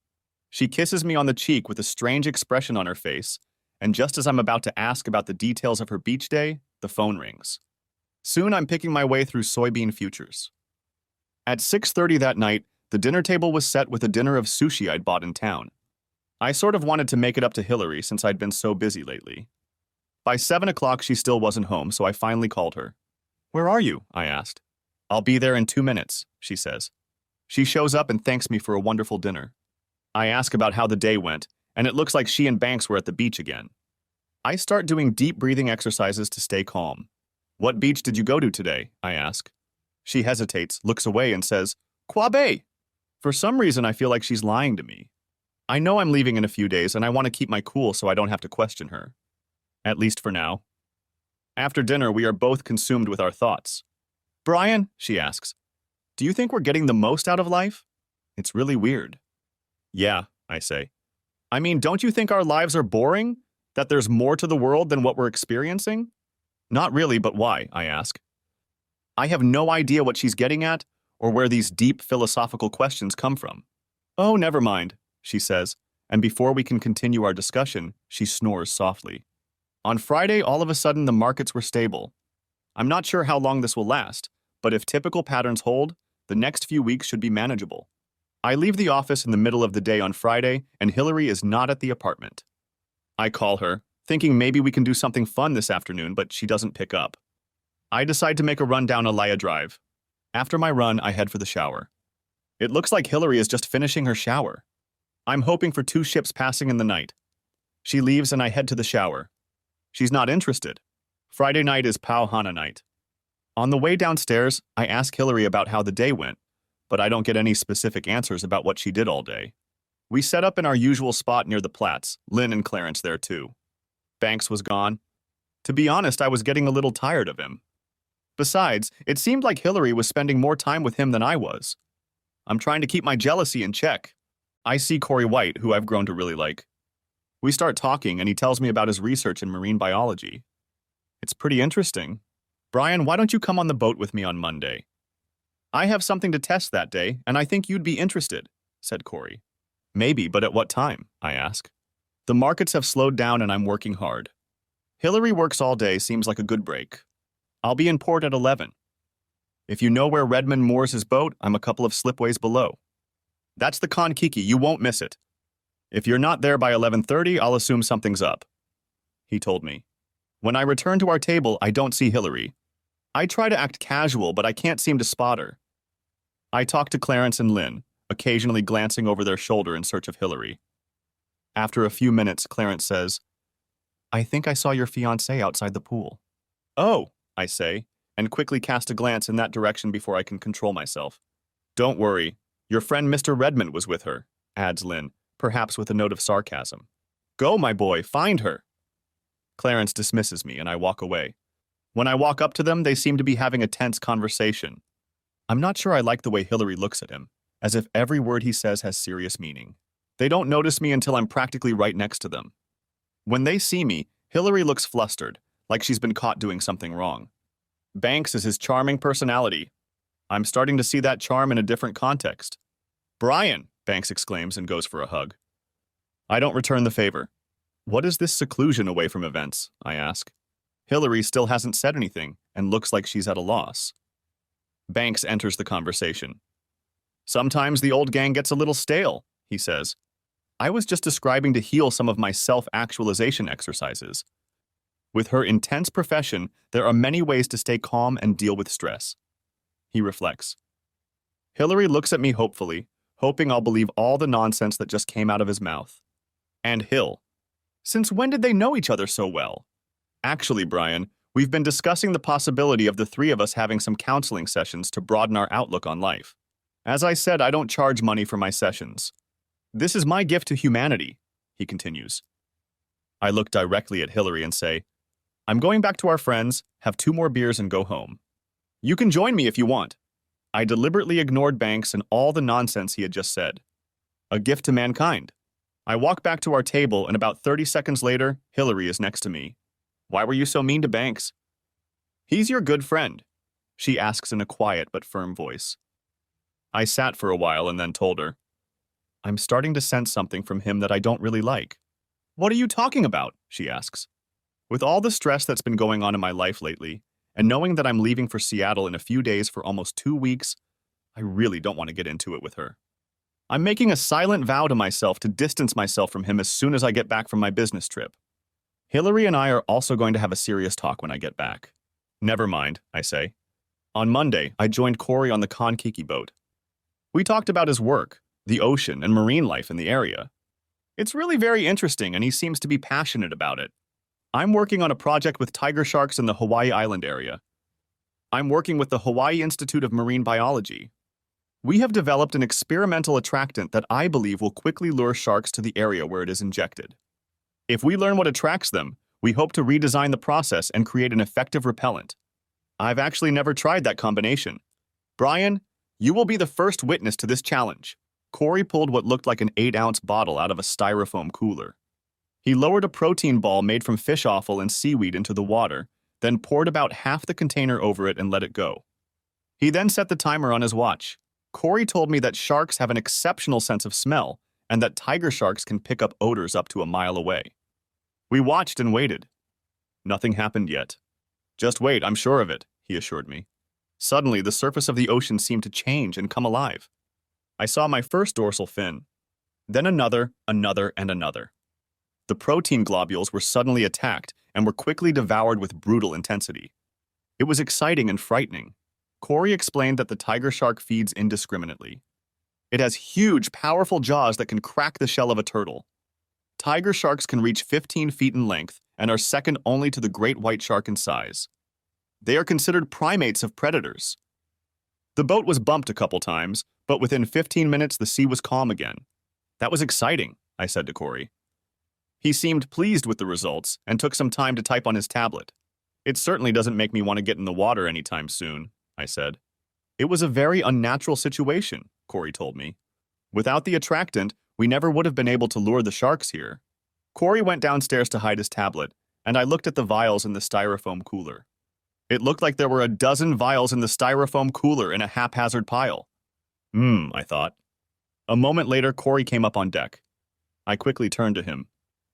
She kisses me on the cheek with a strange expression on her face, and just as I'm about to ask about the details of her beach day, the phone rings. Soon I'm picking my way through soybean futures. At 6:30 that night, the dinner table was set with a dinner of sushi I'd bought in town. I sort of wanted to make it up to Hillary since I'd been so busy lately. By 7 o'clock, she still wasn't home, so I finally called her. Where are you? I asked. I'll be there in 2 minutes, she says. She shows up and thanks me for a wonderful dinner. I ask about how the day went, and it looks like she and Banks were at the beach again. I start doing deep breathing exercises to stay calm. What beach did you go to today? I ask. She hesitates, looks away, and says, Quabe. For some reason, I feel like she's lying to me. I know I'm leaving in a few days, and I want to keep my cool so I don't have to question her. At least for now. After dinner, we are both consumed with our thoughts. Brian, she asks, do you think we're getting the most out of life? It's really weird. Yeah, I say. I mean, don't you think our lives are boring? That there's more to the world than what we're experiencing? Not really, but why? I ask. I have no idea what she's getting at or where these deep philosophical questions come from. Oh, never mind, she says, and before we can continue our discussion, she snores softly. On Friday, all of a sudden, the markets were stable. I'm not sure how long this will last, but if typical patterns hold, the next few weeks should be manageable. I leave the office in the middle of the day on Friday, and Hillary is not at the apartment. I call her, thinking maybe we can do something fun this afternoon, but she doesn't pick up. I decide to make a run down Alaya Drive. After my run, I head for the shower. It looks like Hillary is just finishing her shower. I'm hoping for 2 ships passing in the night. She leaves and I head to the shower. She's not interested. Friday night is Pau Hana night. On the way downstairs, I ask Hillary about how the day went, but I don't get any specific answers about what she did all day. We set up in our usual spot near the Platts, Lynn and Clarence there too. Banks was gone. To be honest, I was getting a little tired of him. Besides, it seemed like Hillary was spending more time with him than I was. I'm trying to keep my jealousy in check. I see Corey White, who I've grown to really like. We start talking, and he tells me about his research in marine biology. It's pretty interesting. Brian, why don't you come on the boat with me on Monday? I have something to test that day, and I think you'd be interested, said Corey. Maybe, but at what time? I ask. The markets have slowed down and I'm working hard. Hillary works all day seems like a good break. I'll be in port at 11. If you know where Redmond moors his boat, I'm a couple of slipways below. That's the Kon-Kiki, you won't miss it. If you're not there by 11:30, I'll assume something's up. He told me. When I return to our table, I don't see Hillary. I try to act casual, but I can't seem to spot her. I talk to Clarence and Lynn, occasionally glancing over their shoulder in search of Hillary. After a few minutes, Clarence says, I think I saw your fiancé outside the pool. Oh, I say, and quickly cast a glance in that direction before I can control myself. Don't worry, your friend Mr. Redmond was with her, adds Lynn, perhaps with a note of sarcasm. Go, my boy, find her. Clarence dismisses me and I walk away. When I walk up to them, they seem to be having a tense conversation. I'm not sure I like the way Hillary looks at him, as if every word he says has serious meaning. They don't notice me until I'm practically right next to them. When they see me, Hillary looks flustered, like she's been caught doing something wrong. Banks is his charming personality. I'm starting to see that charm in a different context. Brian, Banks exclaims and goes for a hug. I don't return the favor. What is this seclusion away from events? I ask. Hillary still hasn't said anything and looks like she's at a loss. Banks enters the conversation. Sometimes the old gang gets a little stale, he says. I was just describing to heal some of my self-actualization exercises. With her intense profession, there are many ways to stay calm and deal with stress. He reflects. Hillary looks at me hopefully, hoping I'll believe all the nonsense that just came out of his mouth. And Hill. Since when did they know each other so well? Actually, Brian, we've been discussing the possibility of the 3 of us having some counseling sessions to broaden our outlook on life. As I said, I don't charge money for my sessions. This is my gift to humanity, he continues. I look directly at Hillary and say, I'm going back to our friends, have 2 more beers and go home. You can join me if you want. I deliberately ignored Banks and all the nonsense he had just said. A gift to mankind. I walk back to our table and about 30 seconds later, Hillary is next to me. Why were you so mean to Banks? He's your good friend, she asks in a quiet but firm voice. I sat for a while and then told her, I'm starting to sense something from him that I don't really like. What are you talking about? She asks. With all the stress that's been going on in my life lately, and knowing that I'm leaving for Seattle in a few days for almost 2 weeks, I really don't want to get into it with her. I'm making a silent vow to myself to distance myself from him as soon as I get back from my business trip. Hillary and I are also going to have a serious talk when I get back. Never mind, I say. On Monday, I joined Corey on the Kon-Kiki boat. We talked about his work, the ocean, and marine life in the area. It's really very interesting, and he seems to be passionate about it. I'm working on a project with tiger sharks in the Hawaii Island area. I'm working with the Hawaii Institute of Marine Biology. We have developed an experimental attractant that I believe will quickly lure sharks to the area where it is injected. If we learn what attracts them, we hope to redesign the process and create an effective repellent. I've actually never tried that combination. Brian, you will be the first witness to this challenge. Corey pulled what looked like an 8-ounce bottle out of a styrofoam cooler. He lowered a protein ball made from fish offal and seaweed into the water, then poured about half the container over it and let it go. He then set the timer on his watch. Corey told me that sharks have an exceptional sense of smell and that tiger sharks can pick up odors up to a mile away. We watched and waited. Nothing happened yet. Just wait, I'm sure of it, he assured me. Suddenly, the surface of the ocean seemed to change and come alive. I saw my first dorsal fin, then another, and another. The protein globules were suddenly attacked and were quickly devoured with brutal intensity. It was exciting and frightening. Corey explained that the tiger shark feeds indiscriminately. It has huge, powerful jaws that can crack the shell of a turtle. Tiger sharks can reach 15 feet in length and are second only to the great white shark in size. They are considered primates of predators. The boat was bumped a couple times, but within 15 minutes the sea was calm again. That was exciting, I said to Corey. He seemed pleased with the results and took some time to type on his tablet. It certainly doesn't make me want to get in the water anytime soon, I said. It was a very unnatural situation, Corey told me. Without the attractant, we never would have been able to lure the sharks here. Corey went downstairs to hide his tablet, and I looked at the vials in the styrofoam cooler. It looked like there were a dozen vials in the styrofoam cooler in a haphazard pile. I thought. A moment later, Corey came up on deck. I quickly turned to him.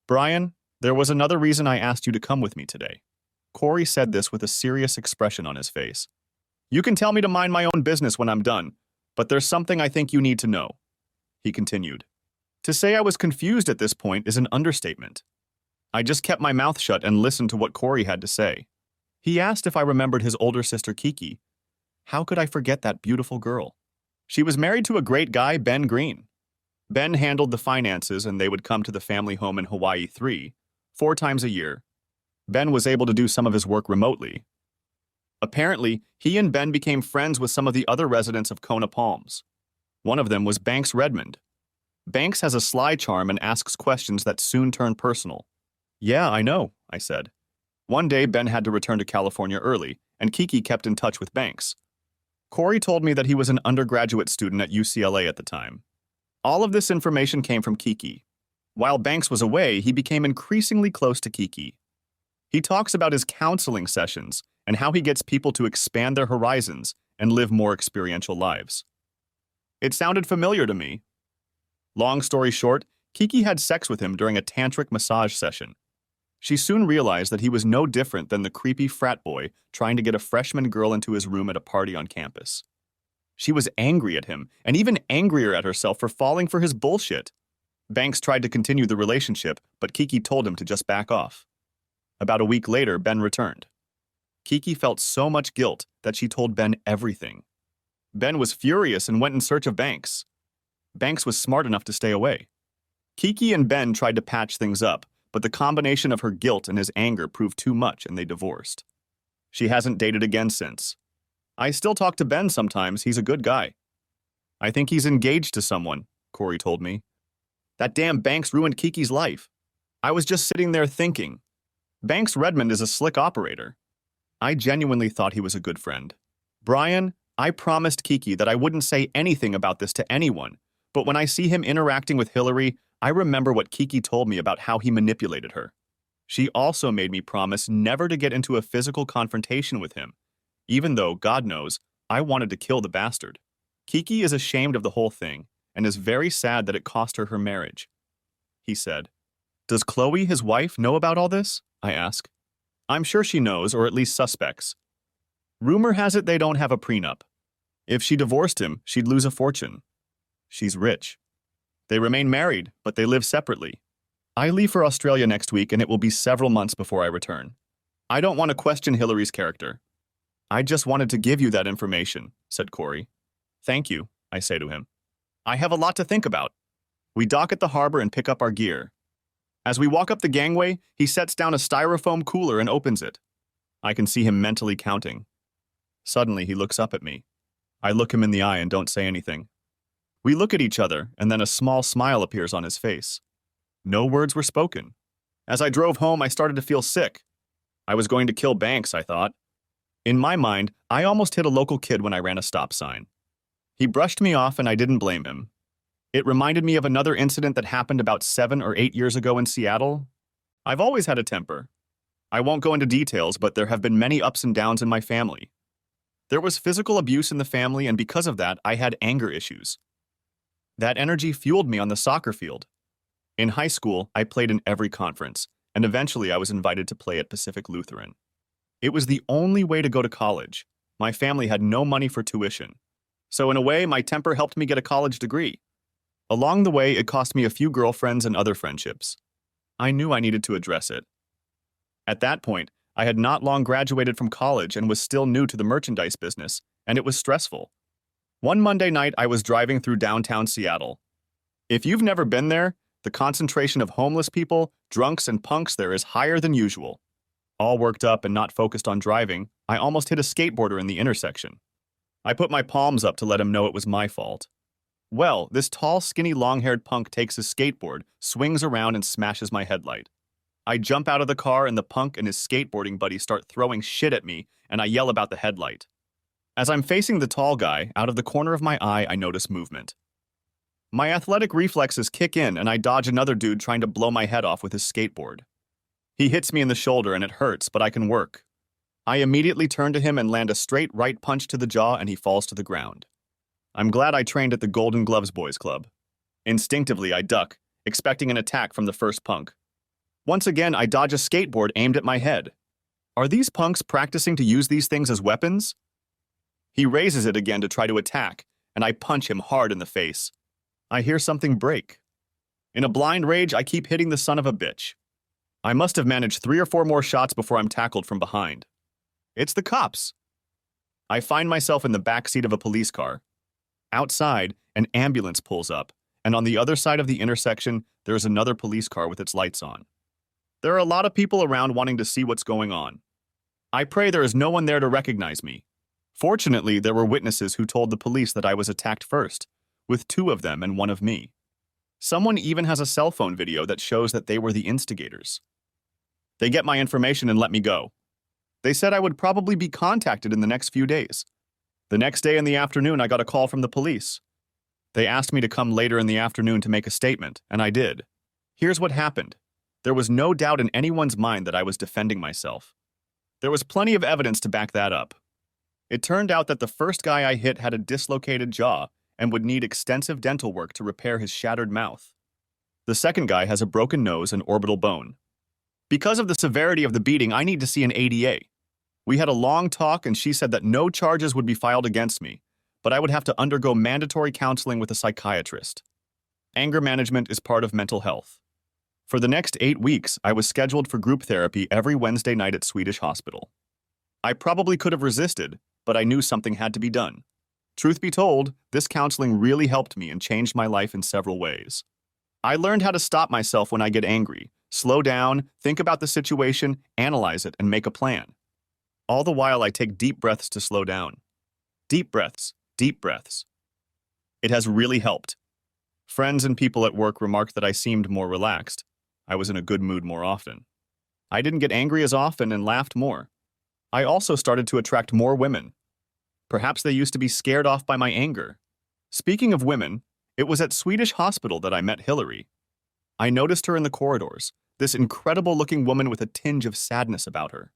Brian, there was another reason I asked you to come with me today. Corey said this with a serious expression on his face. You can tell me to mind my own business when I'm done, but there's something I think you need to know. He continued. To say I was confused at this point is an understatement. I just kept my mouth shut and listened to what Corey had to say. He asked if I remembered his older sister Kiki. How could I forget that beautiful girl? She was married to a great guy, Ben Green. Ben handled the finances and they would come to the family home in Hawaii 4 times a year. Ben was able to do some of his work remotely. Apparently, he and Ben became friends with some of the other residents of Kona Palms. One of them was Banks Redmond. Banks has a sly charm and asks questions that soon turn personal. Yeah, I know, I said. One day, Ben had to return to California early, and Kiki kept in touch with Banks. Corey told me that he was an undergraduate student at UCLA at the time. All of this information came from Kiki. While Banks was away, he became increasingly close to Kiki. He talks about his counseling sessions and how he gets people to expand their horizons and live more experiential lives. It sounded familiar to me. Long story short, Kiki had sex with him during a tantric massage session. She soon realized that he was no different than the creepy frat boy trying to get a freshman girl into his room at a party on campus. She was angry at him, and even angrier at herself for falling for his bullshit. Banks tried to continue the relationship, but Kiki told him to just back off. About a week later, Ben returned. Kiki felt so much guilt that she told Ben everything. Ben was furious and went in search of Banks. Banks was smart enough to stay away. Kiki and Ben tried to patch things up, but the combination of her guilt and his anger proved too much and they divorced. She hasn't dated again since. I still talk to Ben sometimes, he's a good guy. I think he's engaged to someone, Corey told me. That damn Banks ruined Kiki's life. I was just sitting there thinking. Banks Redmond is a slick operator. I genuinely thought he was a good friend. Brian, I promised Kiki that I wouldn't say anything about this to anyone, but when I see him interacting with Hillary, I remember what Kiki told me about how he manipulated her. She also made me promise never to get into a physical confrontation with him, even though, God knows, I wanted to kill the bastard. Kiki is ashamed of the whole thing and is very sad that it cost her her marriage. He said, Does Chloe, his wife, know about all this? I asked. I'm sure she knows, or at least suspects. Rumor has it they don't have a prenup. If she divorced him, she'd lose a fortune. She's rich. They remain married, but they live separately. I leave for Australia next week, and it will be several months before I return. I don't want to question Hillary's character. I just wanted to give you that information, said Corey. Thank you, I say to him. I have a lot to think about. We dock at the harbor and pick up our gear. As we walk up the gangway, he sets down a styrofoam cooler and opens it. I can see him mentally counting. Suddenly, he looks up at me. I look him in the eye and don't say anything. We look at each other, and then a small smile appears on his face. No words were spoken. As I drove home, I started to feel sick. I was going to kill Banks, I thought. In my mind, I almost hit a local kid when I ran a stop sign. He brushed me off, and I didn't blame him. It reminded me of another incident that happened about 7 or 8 years ago in Seattle. I've always had a temper. I won't go into details, but there have been many ups and downs in my family. There was physical abuse in the family, and because of that, I had anger issues. That energy fueled me on the soccer field. In high school, I played in every conference, and eventually I was invited to play at Pacific Lutheran. It was the only way to go to college. My family had no money for tuition. So in a way, my temper helped me get a college degree. Along the way, it cost me a few girlfriends and other friendships. I knew I needed to address it. At that point, I had not long graduated from college and was still new to the merchandise business, and it was stressful. One Monday night, I was driving through downtown Seattle. If you've never been there, the concentration of homeless people, drunks, and punks there is higher than usual. All worked up and not focused on driving, I almost hit a skateboarder in the intersection. I put my palms up to let him know it was my fault. Well, this tall, skinny, long-haired punk takes his skateboard, swings around, and smashes my headlight. I jump out of the car, and the punk and his skateboarding buddy start throwing shit at me, and I yell about the headlight. As I'm facing the tall guy, out of the corner of my eye, I notice movement. My athletic reflexes kick in, and I dodge another dude trying to blow my head off with his skateboard. He hits me in the shoulder, and it hurts, but I can work. I immediately turn to him and land a straight right punch to the jaw, and he falls to the ground. I'm glad I trained at the Golden Gloves Boys Club. Instinctively, I duck, expecting an attack from the first punk. Once again, I dodge a skateboard aimed at my head. Are these punks practicing to use these things as weapons? He raises it again to try to attack, and I punch him hard in the face. I hear something break. In a blind rage, I keep hitting the son of a bitch. I must have managed 3 or 4 more shots before I'm tackled from behind. It's the cops. I find myself in the back seat of a police car. Outside, an ambulance pulls up, and on the other side of the intersection, there is another police car with its lights on. There are a lot of people around wanting to see what's going on. I pray there is no one there to recognize me. Fortunately, there were witnesses who told the police that I was attacked first, with 2 of them and 1 of me. Someone even has a cell phone video that shows that they were the instigators. They get my information and let me go. They said I would probably be contacted in the next few days. The next day in the afternoon, I got a call from the police. They asked me to come later in the afternoon to make a statement, and I did. Here's what happened. There was no doubt in anyone's mind that I was defending myself. There was plenty of evidence to back that up. It turned out that the first guy I hit had a dislocated jaw and would need extensive dental work to repair his shattered mouth. The second guy has a broken nose and orbital bone. Because of the severity of the beating, I need to see an ADA. We had a long talk, and she said that no charges would be filed against me, but I would have to undergo mandatory counseling with a psychiatrist. Anger management is part of mental health. For the next 8 weeks, I was scheduled for group therapy every Wednesday night at Swedish Hospital. I probably could have resisted, but I knew something had to be done. Truth be told, this counseling really helped me and changed my life in several ways. I learned how to stop myself when I get angry, slow down, think about the situation, analyze it, and make a plan. All the while, I take deep breaths to slow down. Deep breaths, deep breaths. It has really helped. Friends and people at work remarked that I seemed more relaxed. I was in a good mood more often. I didn't get angry as often and laughed more. I also started to attract more women. Perhaps they used to be scared off by my anger. Speaking of women, it was at Swedish Hospital that I met Hillary. I noticed her in the corridors, this incredible-looking woman with a tinge of sadness about her.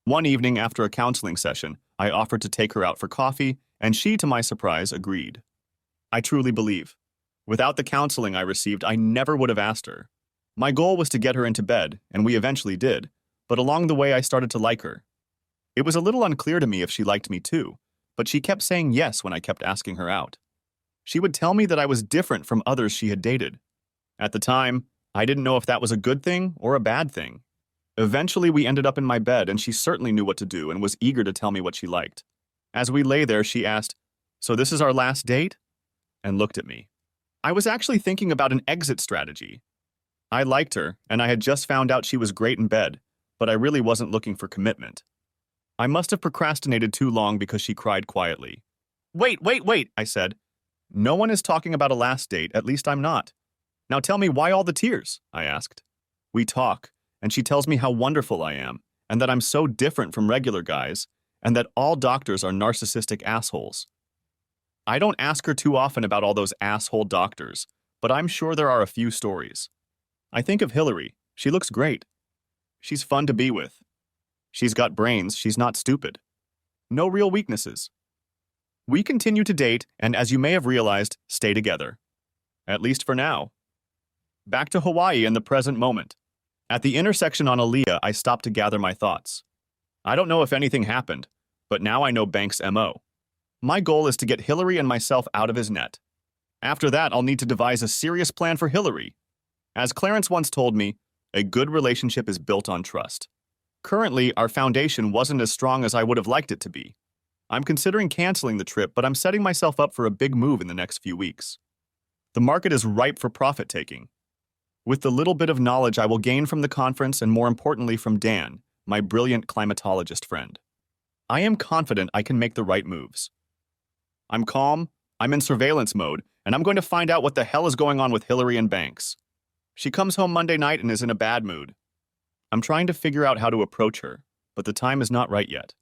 One evening after a counseling session, I offered to take her out for coffee, and she, to my surprise, agreed. I truly believe. Without the counseling I received, I never would have asked her. My goal was to get her into bed, and we eventually did, but along the way I started to like her. It was a little unclear to me if she liked me too, but she kept saying yes when I kept asking her out. She would tell me that I was different from others she had dated. At the time, I didn't know if that was a good thing or a bad thing. Eventually, we ended up in my bed, and she certainly knew what to do and was eager to tell me what she liked. As we lay there, she asked, "So this is our last date?" and looked at me. I was actually thinking about an exit strategy. I liked her, and I had just found out she was great in bed, but I really wasn't looking for commitment. I must have procrastinated too long because she cried quietly. Wait, I said. No one is talking about a last date, at least I'm not. Now tell me, why all the tears? I asked. We talk, and she tells me how wonderful I am, and that I'm so different from regular guys, and that all doctors are narcissistic assholes. I don't ask her too often about all those asshole doctors, but I'm sure there are a few stories. I think of Hillary. She looks great. She's fun to be with. She's got brains, she's not stupid. No real weaknesses. We continue to date, and as you may have realized, stay together. At least for now. Back to Hawaii and the present moment. At the intersection on Aaliyah, I stopped to gather my thoughts. I don't know if anything happened, but now I know Banks' MO. My goal is to get Hillary and myself out of his net. After that, I'll need to devise a serious plan for Hillary. As Clarence once told me, a good relationship is built on trust. Currently, our foundation wasn't as strong as I would have liked it to be. I'm considering canceling the trip, but I'm setting myself up for a big move in the next few weeks. The market is ripe for profit-taking. With the little bit of knowledge I will gain from the conference and more importantly from Dan, my brilliant climatologist friend, I am confident I can make the right moves. I'm calm, I'm in surveillance mode, and I'm going to find out what the hell is going on with Hillary and Banks. She comes home Monday night and is in a bad mood. I'm trying to figure out how to approach her, but the time is not right yet.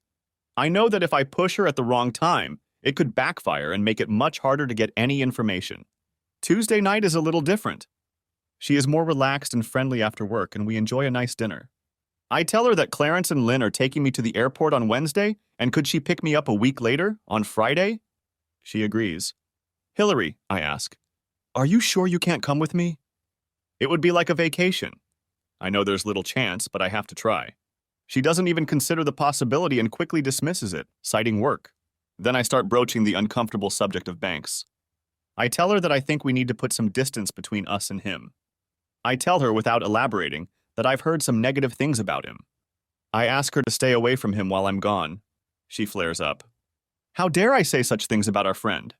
I know that if I push her at the wrong time, it could backfire and make it much harder to get any information. Tuesday night is a little different. She is more relaxed and friendly after work, and we enjoy a nice dinner. I tell her that Clarence and Lynn are taking me to the airport on Wednesday, and could she pick me up a week later, on Friday? She agrees. Hillary, I ask, are you sure you can't come with me? It would be like a vacation. I know there's little chance, but I have to try. She doesn't even consider the possibility and quickly dismisses it, citing work. Then I start broaching the uncomfortable subject of Banks. I tell her that I think we need to put some distance between us and him. I tell her, without elaborating, that I've heard some negative things about him. I ask her to stay away from him while I'm gone. She flares up. How dare I say such things about our friend?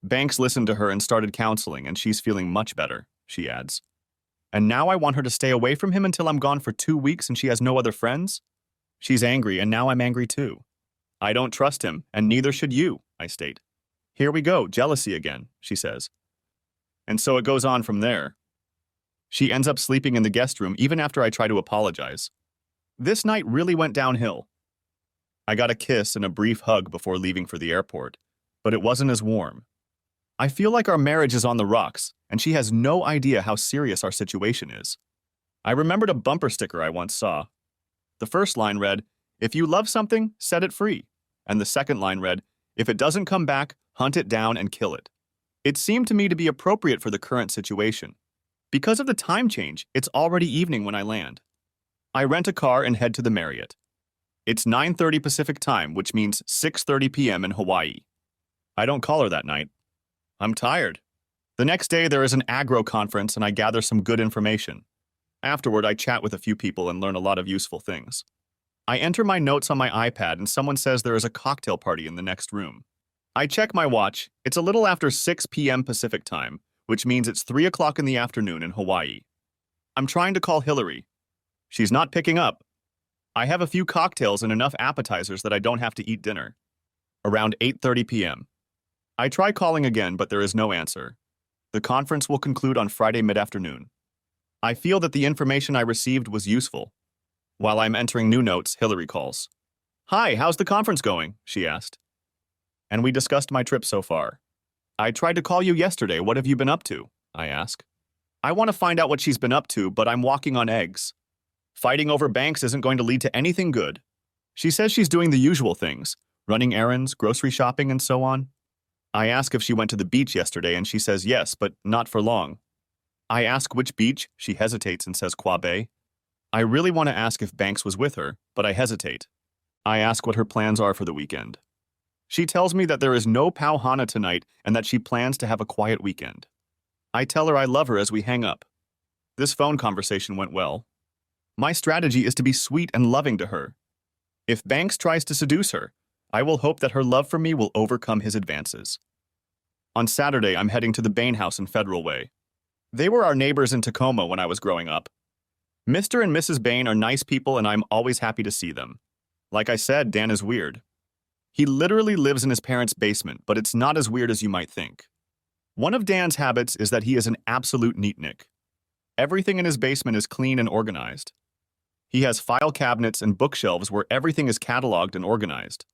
Banks listened to her and started counseling, and she's feeling much better, she adds. And now I want her to stay away from him until I'm gone for 2 weeks and she has no other friends? She's angry, and now I'm angry too. I don't trust him, and neither should you, I state. Here we go, jealousy again, she says. And so it goes on from there. She ends up sleeping in the guest room even after I try to apologize. This night really went downhill. I got a kiss and a brief hug before leaving for the airport, but it wasn't as warm. I feel like our marriage is on the rocks, and she has no idea how serious our situation is. I remembered a bumper sticker I once saw. The first line read, "If you love something, set it free." And the second line read, "If it doesn't come back, hunt it down and kill it." It seemed to me to be appropriate for the current situation. Because of the time change, it's already evening when I land. I rent a car and head to the Marriott. It's 9:30 Pacific time, which means 6:30 p.m. in Hawaii. I don't call her that night. I'm tired. The next day, there is an agro conference and I gather some good information. Afterward, I chat with a few people and learn a lot of useful things. I enter my notes on my iPad and someone says there is a cocktail party in the next room. I check my watch. It's a little after 6 p.m. Pacific time, which means it's 3 o'clock in the afternoon in Hawaii. I'm trying to call Hillary. She's not picking up. I have a few cocktails and enough appetizers that I don't have to eat dinner. Around 8:30 p.m. I try calling again, but there is no answer. The conference will conclude on Friday mid-afternoon. I feel that the information I received was useful. While I'm entering new notes, Hillary calls. Hi, how's the conference going? She asked. And we discussed my trip so far. I tried to call you yesterday. What have you been up to? I ask. I want to find out what she's been up to, but I'm walking on eggs. Fighting over Banks isn't going to lead to anything good. She says she's doing the usual things, running errands, grocery shopping, and so on. I ask if she went to the beach yesterday, and she says yes, but not for long. I ask which beach. She hesitates and says Quabe. I really want to ask if Banks was with her, but I hesitate. I ask what her plans are for the weekend. She tells me that there is no pauhana tonight and that she plans to have a quiet weekend. I tell her I love her as we hang up. This phone conversation went well. My strategy is to be sweet and loving to her. If Banks tries to seduce her, I will hope that her love for me will overcome his advances. On Saturday, I'm heading to the Bain House in Federal Way. They were our neighbors in Tacoma when I was growing up. Mr. and Mrs. Bain are nice people, and I'm always happy to see them. Like I said, Dan is weird. He literally lives in his parents' basement, but it's not as weird as you might think. One of Dan's habits is that he is an absolute neatnik. Everything in his basement is clean and organized. He has file cabinets and bookshelves where everything is cataloged and organized.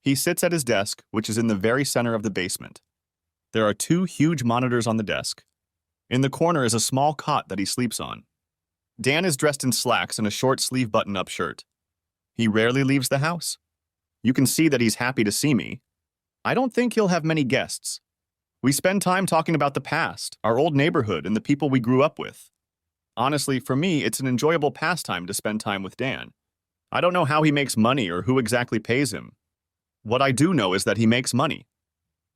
He sits at his desk, which is in the very center of the basement. There are 2 huge monitors on the desk. In the corner is a small cot that he sleeps on. Dan is dressed in slacks and a short sleeve button-up shirt. He rarely leaves the house. You can see that he's happy to see me. I don't think he'll have many guests. We spend time talking about the past, our old neighborhood, and the people we grew up with. Honestly, for me, it's an enjoyable pastime to spend time with Dan. I don't know how he makes money or who exactly pays him. What I do know is that he makes money.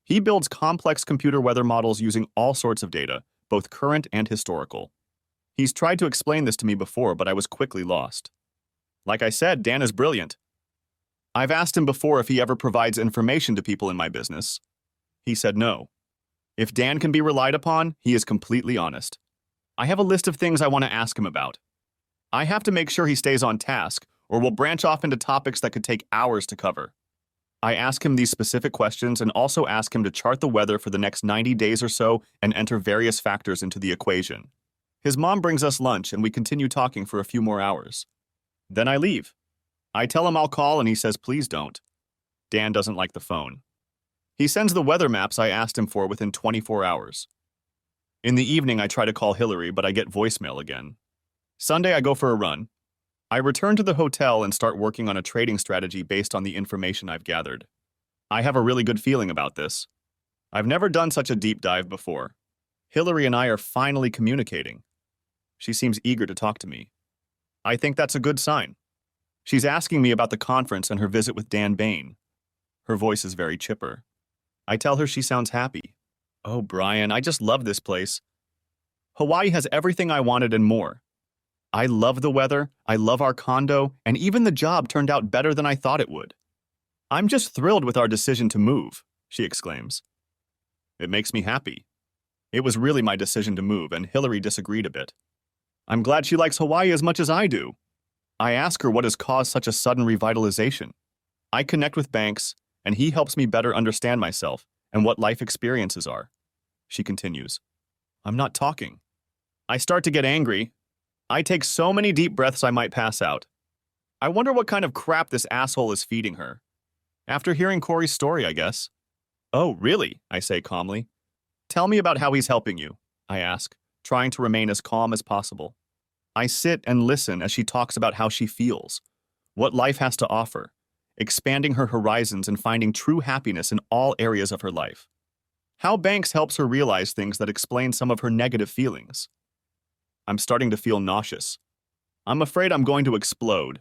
He builds complex computer weather models using all sorts of data, both current and historical. He's tried to explain this to me before, but I was quickly lost. Like I said, Dan is brilliant. I've asked him before if he ever provides information to people in my business. He said no. If Dan can be relied upon, he is completely honest. I have a list of things I want to ask him about. I have to make sure he stays on task, or we'll branch off into topics that could take hours to cover. I ask him these specific questions and also ask him to chart the weather for the next 90 days or so and enter various factors into the equation. His mom brings us lunch and we continue talking for a few more hours. Then I leave. I tell him I'll call and he says please don't. Dan doesn't like the phone. He sends the weather maps I asked him for within 24 hours. In the evening I try to call Hillary, but I get voicemail again. Sunday I go for a run. I return to the hotel and start working on a trading strategy based on the information I've gathered. I have a really good feeling about this. I've never done such a deep dive before. Hillary and I are finally communicating. She seems eager to talk to me. I think that's a good sign. She's asking me about the conference and her visit with Dan Bain. Her voice is very chipper. I tell her she sounds happy. Oh, Brian, I just love this place. Hawaii has everything I wanted and more. I love the weather, I love our condo, and even the job turned out better than I thought it would. I'm just thrilled with our decision to move, she exclaims. It makes me happy. It was really my decision to move, and Hillary disagreed a bit. I'm glad she likes Hawaii as much as I do. I ask her what has caused such a sudden revitalization. I connect with Banks, and he helps me better understand myself and what life experiences are. She continues. I'm not talking. I start to get angry. I take so many deep breaths I might pass out. I wonder what kind of crap this asshole is feeding her. After hearing Corey's story, I guess. Oh, really? I say calmly. Tell me about how he's helping you, I ask, trying to remain as calm as possible. I sit and listen as she talks about how she feels, what life has to offer, expanding her horizons and finding true happiness in all areas of her life. How Banks helps her realize things that explain some of her negative feelings. I'm starting to feel nauseous. I'm afraid I'm going to explode.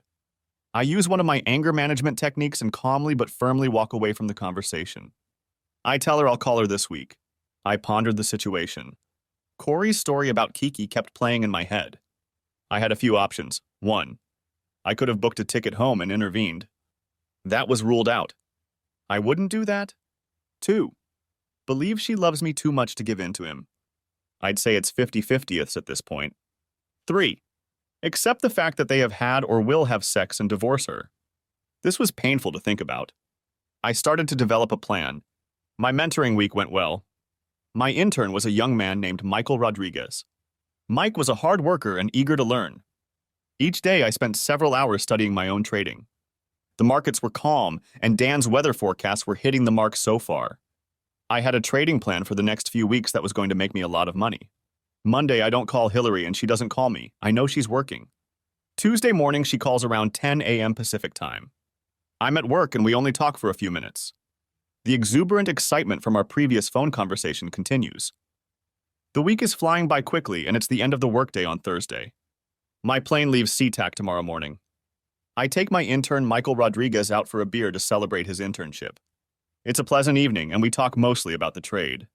I use one of my anger management techniques and calmly but firmly walk away from the conversation. I tell her I'll call her this week. I pondered the situation. Corey's story about Kiki kept playing in my head. I had a few options. 1. I could have booked a ticket home and intervened. That was ruled out. I wouldn't do that. 2. Believe she loves me too much to give in to him. I'd say it's 50-50ths at this point. 3. Accept the fact that they have had or will have sex and divorce her. This was painful to think about. I started to develop a plan. My mentoring week went well. My intern was a young man named Michael Rodriguez. Mike was a hard worker and eager to learn. Each day I spent several hours studying my own trading. The markets were calm, and Dan's weather forecasts were hitting the mark so far. I had a trading plan for the next few weeks that was going to make me a lot of money. Monday, I don't call Hillary and she doesn't call me. I know she's working. Tuesday morning, she calls around 10 a.m. Pacific time. I'm at work and we only talk for a few minutes. The exuberant excitement from our previous phone conversation continues. The week is flying by quickly and it's the end of the workday on Thursday. My plane leaves SeaTac tomorrow morning. I take my intern Michael Rodriguez out for a beer to celebrate his internship. It's a pleasant evening and we talk mostly about the trade.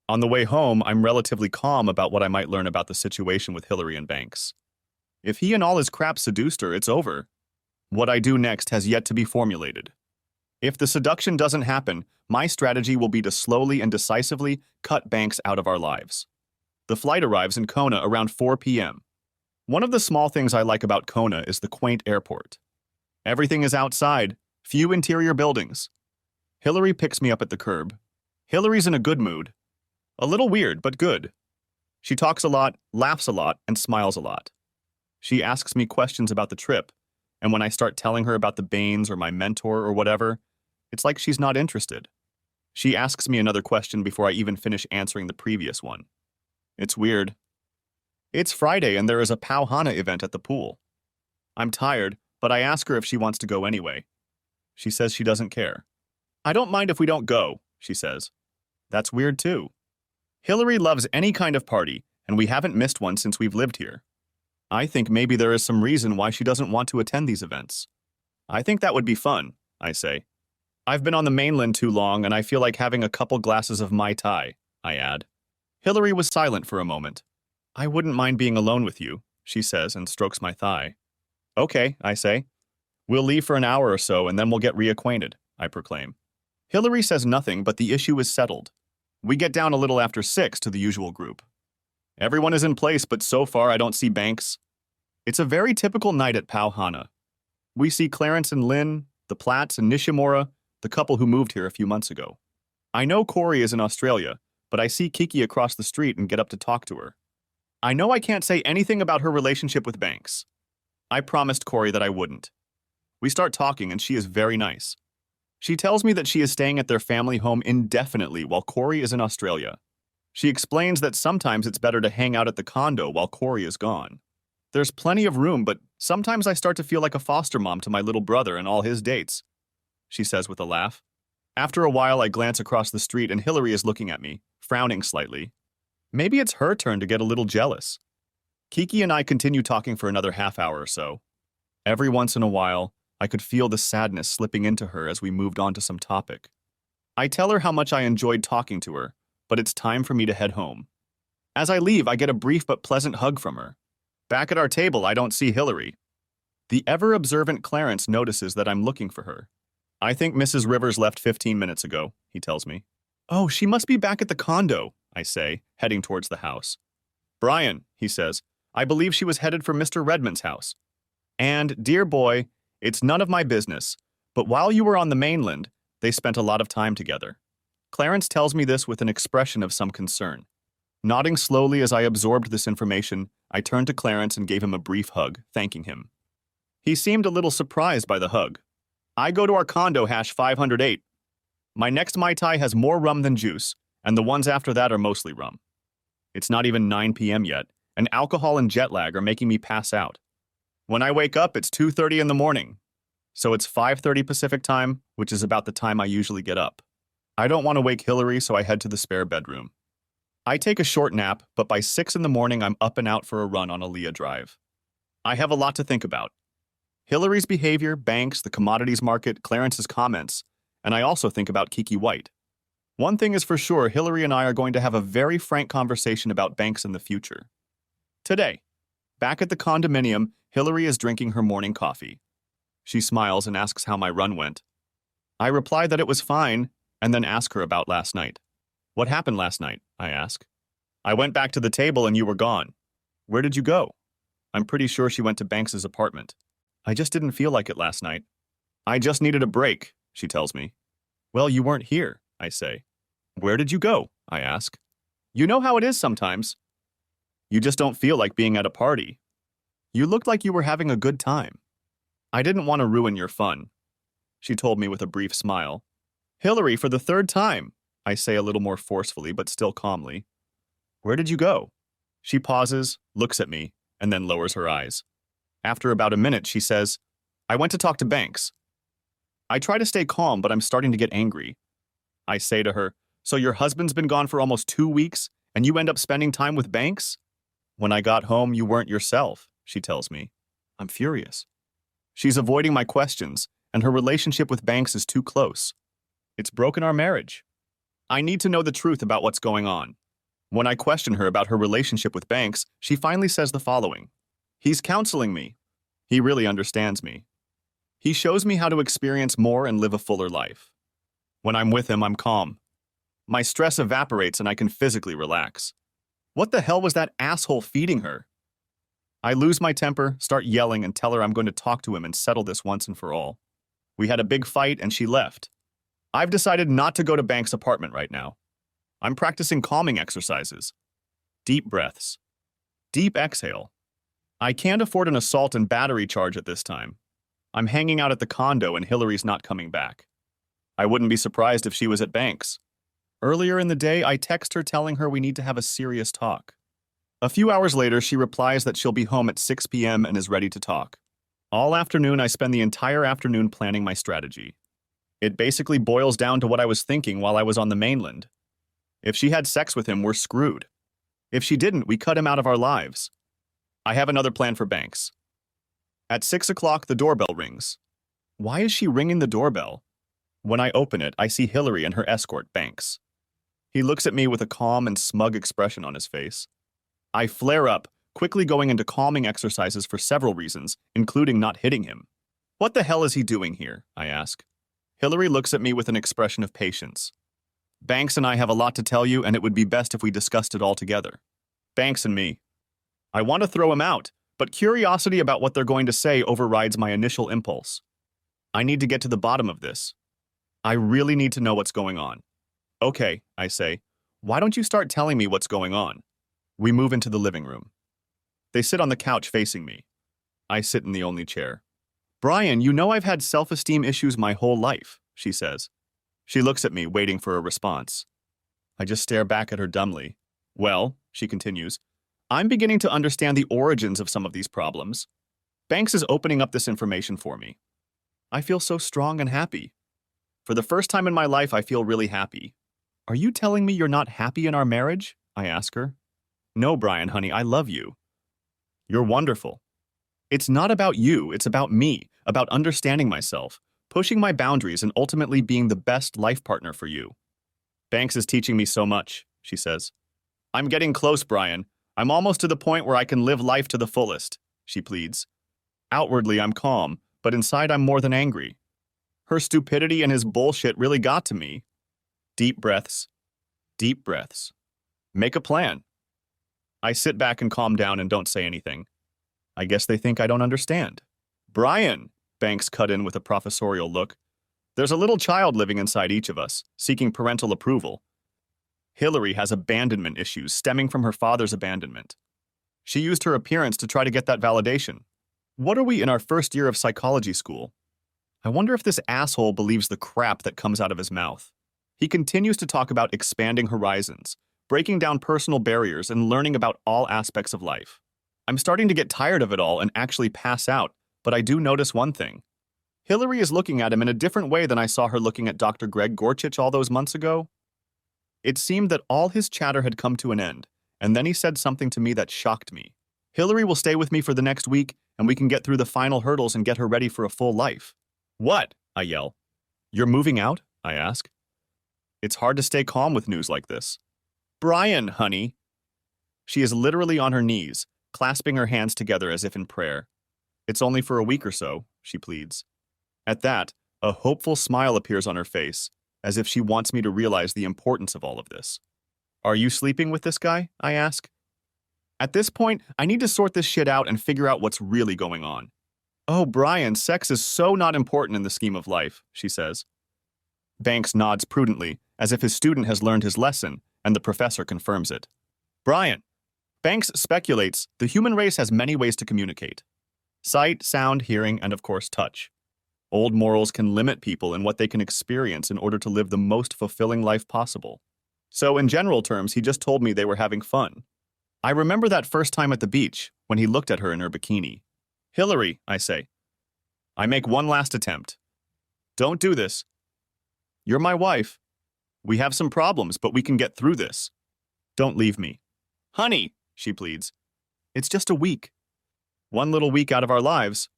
On the way home, I'm relatively calm about what I might learn about the situation with Hillary and Banks. If he and all his crap seduced her, it's over. What I do next has yet to be formulated. If the seduction doesn't happen, my strategy will be to slowly and decisively cut Banks out of our lives. The flight arrives in Kona around 4 p.m. One of the small things I like about Kona is the quaint airport. Everything is outside, few interior buildings. Hillary picks me up at the curb. Hillary's in a good mood. A little weird, but good. She talks a lot, laughs a lot, and smiles a lot. She asks me questions about the trip, and when I start telling her about the Bains or my mentor or whatever, it's like she's not interested. She asks me another question before I even finish answering the previous one. It's weird. It's Friday and there is a Pauhana event at the pool. I'm tired, but I ask her if she wants to go anyway. She says she doesn't care. I don't mind if we don't go, she says. That's weird too. Hillary loves any kind of party, and we haven't missed one since we've lived here. I think maybe there is some reason why she doesn't want to attend these events. I think that would be fun, I say. I've been on the mainland too long and I feel like having a couple glasses of Mai Tai, I add. Hillary was silent for a moment. I wouldn't mind being alone with you, she says and strokes my thigh. Okay, I say. We'll leave for an hour or so and then we'll get reacquainted, I proclaim. Hillary says nothing, but the issue is settled. We get down a little after 6 to the usual group. Everyone is in place, but so far I don't see Banks. It's a very typical night at Pauhana. We see Clarence and Lynn, the Platts and Nishimura, the couple who moved here a few months ago. I know Corey is in Australia, but I see Kiki across the street and get up to talk to her. I know I can't say anything about her relationship with Banks. I promised Corey that I wouldn't. We start talking and she is very nice. She tells me that she is staying at their family home indefinitely while Corey is in Australia. She explains that sometimes it's better to hang out at the condo while Corey is gone. There's plenty of room, but sometimes I start to feel like a foster mom to my little brother and all his dates, she says with a laugh. After a while, I glance across the street and Hillary is looking at me, frowning slightly. Maybe it's her turn to get a little jealous. Kiki and I continue talking for another half hour or so. Every once in a while, I could feel the sadness slipping into her as we moved on to some topic. I tell her how much I enjoyed talking to her, but it's time for me to head home. As I leave, I get a brief but pleasant hug from her. Back at our table, I don't see Hillary. The ever-observant Clarence notices that I'm looking for her. I think Mrs. Rivers left 15 minutes ago, he tells me. Oh, she must be back at the condo, I say, heading towards the house. Brian, he says, I believe she was headed for Mr. Redmond's house. And, dear boy, it's none of my business, but while you were on the mainland, they spent a lot of time together. Clarence tells me this with an expression of some concern. Nodding slowly as I absorbed this information, I turned to Clarence and gave him a brief hug, thanking him. He seemed a little surprised by the hug. I go to our condo #508. My next Mai Tai has more rum than juice, and the ones after that are mostly rum. It's not even 9 p.m. yet, and alcohol and jet lag are making me pass out. When I wake up, it's 2:30 in the morning. So it's 5:30 Pacific time, which is about the time I usually get up. I don't want to wake Hillary, so I head to the spare bedroom. I take a short nap, but by 6 in the morning, I'm up and out for a run on Aaliyah Drive. I have a lot to think about. Hillary's behavior, Banks, the commodities market, Clarence's comments, and I also think about Kiki White. One thing is for sure, Hillary and I are going to have a very frank conversation about Banks in the future. Today, back at the condominium, Hillary is drinking her morning coffee. She smiles and asks how my run went. I reply that it was fine, and then ask her about last night. What happened last night? I ask. I went back to the table and you were gone. Where did you go? I'm pretty sure she went to Banks's apartment. I just didn't feel like it last night. I just needed a break, she tells me. Well, you weren't here, I say. Where did you go? I ask. You know how it is sometimes. You just don't feel like being at a party. You looked like you were having a good time. I didn't want to ruin your fun, she told me with a brief smile. Hillary, for the third time, I say a little more forcefully but still calmly. Where did you go? She pauses, looks at me, and then lowers her eyes. After about a minute, she says, I went to talk to Banks. I try to stay calm, but I'm starting to get angry. I say to her, so your husband's been gone for almost 2 weeks, and you end up spending time with Banks? When I got home, you weren't yourself, she tells me. I'm furious. She's avoiding my questions, and her relationship with Banks is too close. It's broken our marriage. I need to know the truth about what's going on. When I question her about her relationship with Banks, she finally says the following. He's counseling me. He really understands me. He shows me how to experience more and live a fuller life. When I'm with him, I'm calm. My stress evaporates and I can physically relax. What the hell was that asshole feeding her? I lose my temper, start yelling, and tell her I'm going to talk to him and settle this once and for all. We had a big fight and she left. I've decided not to go to Banks' apartment right now. I'm practicing calming exercises. Deep breaths. Deep exhale. I can't afford an assault and battery charge at this time. I'm hanging out at the condo and Hillary's not coming back. I wouldn't be surprised if she was at Banks. Earlier in the day, I text her telling her we need to have a serious talk. A few hours later, she replies that she'll be home at 6 p.m. and is ready to talk. All afternoon, I spend the entire afternoon planning my strategy. It basically boils down to what I was thinking while I was on the mainland. If she had sex with him, we're screwed. If she didn't, we cut him out of our lives. I have another plan for Banks. At 6 o'clock, the doorbell rings. Why is she ringing the doorbell? When I open it, I see Hillary and her escort, Banks. He looks at me with a calm and smug expression on his face. I flare up, quickly going into calming exercises for several reasons, including not hitting him. What the hell is he doing here? I ask. Hillary looks at me with an expression of patience. Banks and I have a lot to tell you, and it would be best if we discussed it all together. Banks and me. I want to throw him out, but curiosity about what they're going to say overrides my initial impulse. I need to get to the bottom of this. I really need to know what's going on. Okay, I say. Why don't you start telling me what's going on? We move into the living room. They sit on the couch facing me. I sit in the only chair. Brian, you know I've had self-esteem issues my whole life, she says. She looks at me, waiting for a response. I just stare back at her dumbly. Well, she continues, I'm beginning to understand the origins of some of these problems. Banks is opening up this information for me. I feel so strong and happy. For the first time in my life, I feel really happy. Are you telling me you're not happy in our marriage? I ask her. No, Brian, honey, I love you. You're wonderful. It's not about you, it's about me, about understanding myself, pushing my boundaries, and ultimately being the best life partner for you. Banks is teaching me so much, she says. I'm getting close, Brian. I'm almost to the point where I can live life to the fullest, she pleads. Outwardly, I'm calm, but inside I'm more than angry. Her stupidity and his bullshit really got to me. Deep breaths. Deep breaths. Make a plan. I sit back and calm down and don't say anything. I guess they think I don't understand. Brian, Banks cut in with a professorial look. There's a little child living inside each of us, seeking parental approval. Hillary has abandonment issues stemming from her father's abandonment. She used her appearance to try to get that validation. What are we in our first year of psychology school? I wonder if this asshole believes the crap that comes out of his mouth. He continues to talk about expanding horizons, breaking down personal barriers, and learning about all aspects of life. I'm starting to get tired of it all and actually pass out, but I do notice one thing. Hillary is looking at him in a different way than I saw her looking at Dr. Greg Gorchich all those months ago. It seemed that all his chatter had come to an end, and then he said something to me that shocked me. Hillary will stay with me for the next week, and we can get through the final hurdles and get her ready for a full life. What? I yell. You're moving out? I ask. It's hard to stay calm with news like this. Brian, honey. She is literally on her knees, clasping her hands together as if in prayer. It's only for a week or so, she pleads. At that, a hopeful smile appears on her face, as if she wants me to realize the importance of all of this. Are you sleeping with this guy? I ask. At this point, I need to sort this shit out and figure out what's really going on. Oh, Brian, sex is so not important in the scheme of life, she says. Banks nods prudently, as if his student has learned his lesson, and the professor confirms it. Brian. Banks speculates the human race has many ways to communicate. Sight, sound, hearing, and of course touch. Old morals can limit people in what they can experience in order to live the most fulfilling life possible. So in general terms, he just told me they were having fun. I remember that first time at the beach, when he looked at her in her bikini. Hillary, I say. I make one last attempt. Don't do this. You're my wife. We have some problems, but we can get through this. Don't leave me. Honey, she pleads. It's just a week. One little week out of our lives.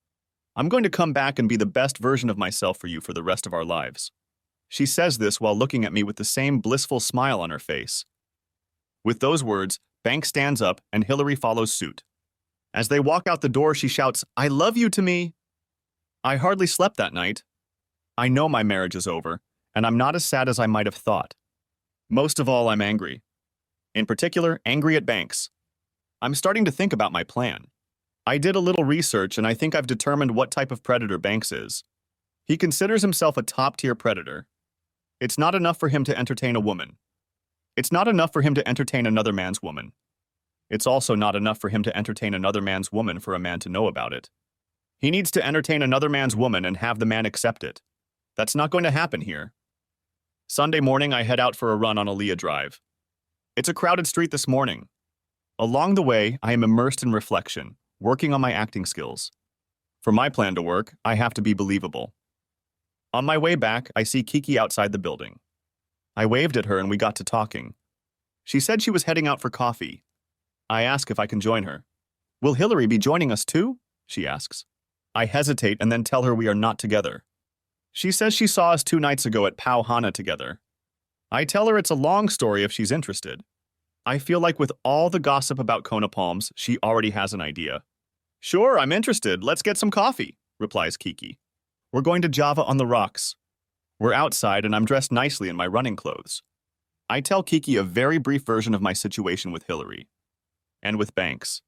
I'm going to come back and be the best version of myself for you for the rest of our lives. She says this while looking at me with the same blissful smile on her face. With those words, Banks stands up and Hillary follows suit. As they walk out the door, she shouts, I love you to me. I hardly slept that night. I know my marriage is over, and I'm not as sad as I might have thought. Most of all, I'm angry. In particular, angry at Banks. I'm starting to think about my plan. I did a little research, and I think I've determined what type of predator Banks is. He considers himself a top-tier predator. It's not enough for him to entertain a woman. It's not enough for him to entertain another man's woman. It's also not enough for him to entertain another man's woman for a man to know about it. He needs to entertain another man's woman and have the man accept it. That's not going to happen here. Sunday morning, I head out for a run on Aaliyah Drive. It's a crowded street this morning. Along the way, I am immersed in reflection, working on my acting skills. For my plan to work, I have to be believable. On my way back, I see Kiki outside the building. I waved at her and we got to talking. She said she was heading out for coffee. I ask if I can join her. Will Hillary be joining us too? She asks. I hesitate and then tell her we are not together. She says she saw us 2 nights ago at Pau Hana together. I tell her it's a long story if she's interested. I feel like with all the gossip about Kona Palms, she already has an idea. Sure, I'm interested. Let's get some coffee, replies Kiki. We're going to Java on the rocks. We're outside and I'm dressed nicely in my running clothes. I tell Kiki a very brief version of my situation with Hillary and with Banks.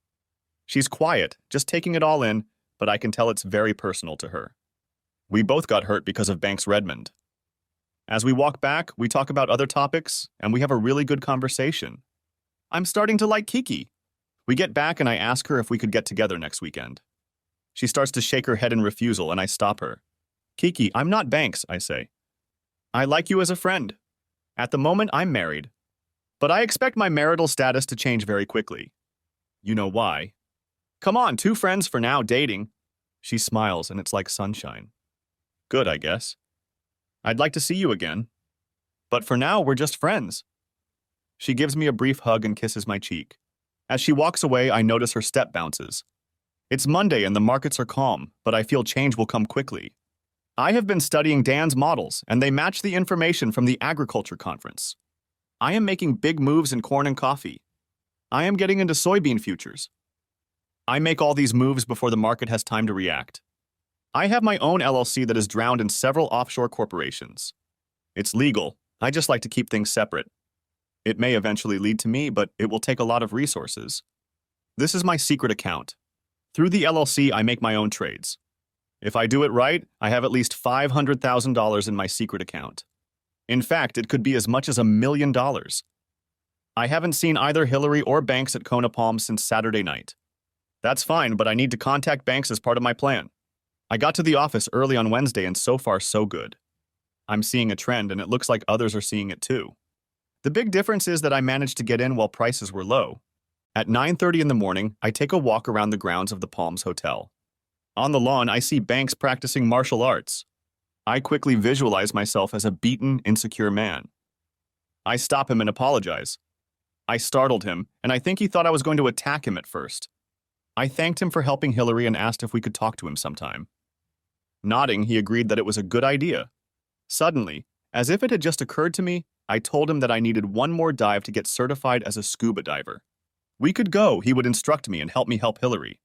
She's quiet, just taking it all in, but I can tell it's very personal to her. We both got hurt because of Banks Redmond. As we walk back, we talk about other topics, and we have a really good conversation. I'm starting to like Kiki. We get back and I ask her if we could get together next weekend. She starts to shake her head in refusal and I stop her. Kiki, I'm not Banks, I say. I like you as a friend. At the moment, I'm married. But I expect my marital status to change very quickly. You know why. Come on, 2 friends for now, dating. She smiles and it's like sunshine. Good, I guess. I'd like to see you again. But for now, we're just friends. She gives me a brief hug and kisses my cheek. As she walks away, I notice her step bounces. It's Monday and the markets are calm, but I feel change will come quickly. I have been studying Dan's models, and they match the information from the agriculture conference. I am making big moves in corn and coffee. I am getting into soybean futures. I make all these moves before the market has time to react. I have my own LLC that is drowned in several offshore corporations. It's legal. I just like to keep things separate. It may eventually lead to me, but it will take a lot of resources. This is my secret account. Through the LLC, I make my own trades. If I do it right, I have at least $500,000 in my secret account. In fact, it could be as much as $1 million. I haven't seen either Hillary or Banks at Kona Palms since Saturday night. That's fine, but I need to contact Banks as part of my plan. I got to the office early on Wednesday and so far so good. I'm seeing a trend and it looks like others are seeing it too. The big difference is that I managed to get in while prices were low. At 9:30 in the morning, I take a walk around the grounds of the Palms Hotel. On the lawn, I see Banks practicing martial arts. I quickly visualize myself as a beaten, insecure man. I stop him and apologize. I startled him, and I think he thought I was going to attack him at first. I thanked him for helping Hillary and asked if we could talk to him sometime. Nodding, he agreed that it was a good idea. Suddenly, as if it had just occurred to me, I told him that I needed one more dive to get certified as a scuba diver. We could go, he would instruct me and help me help Hillary.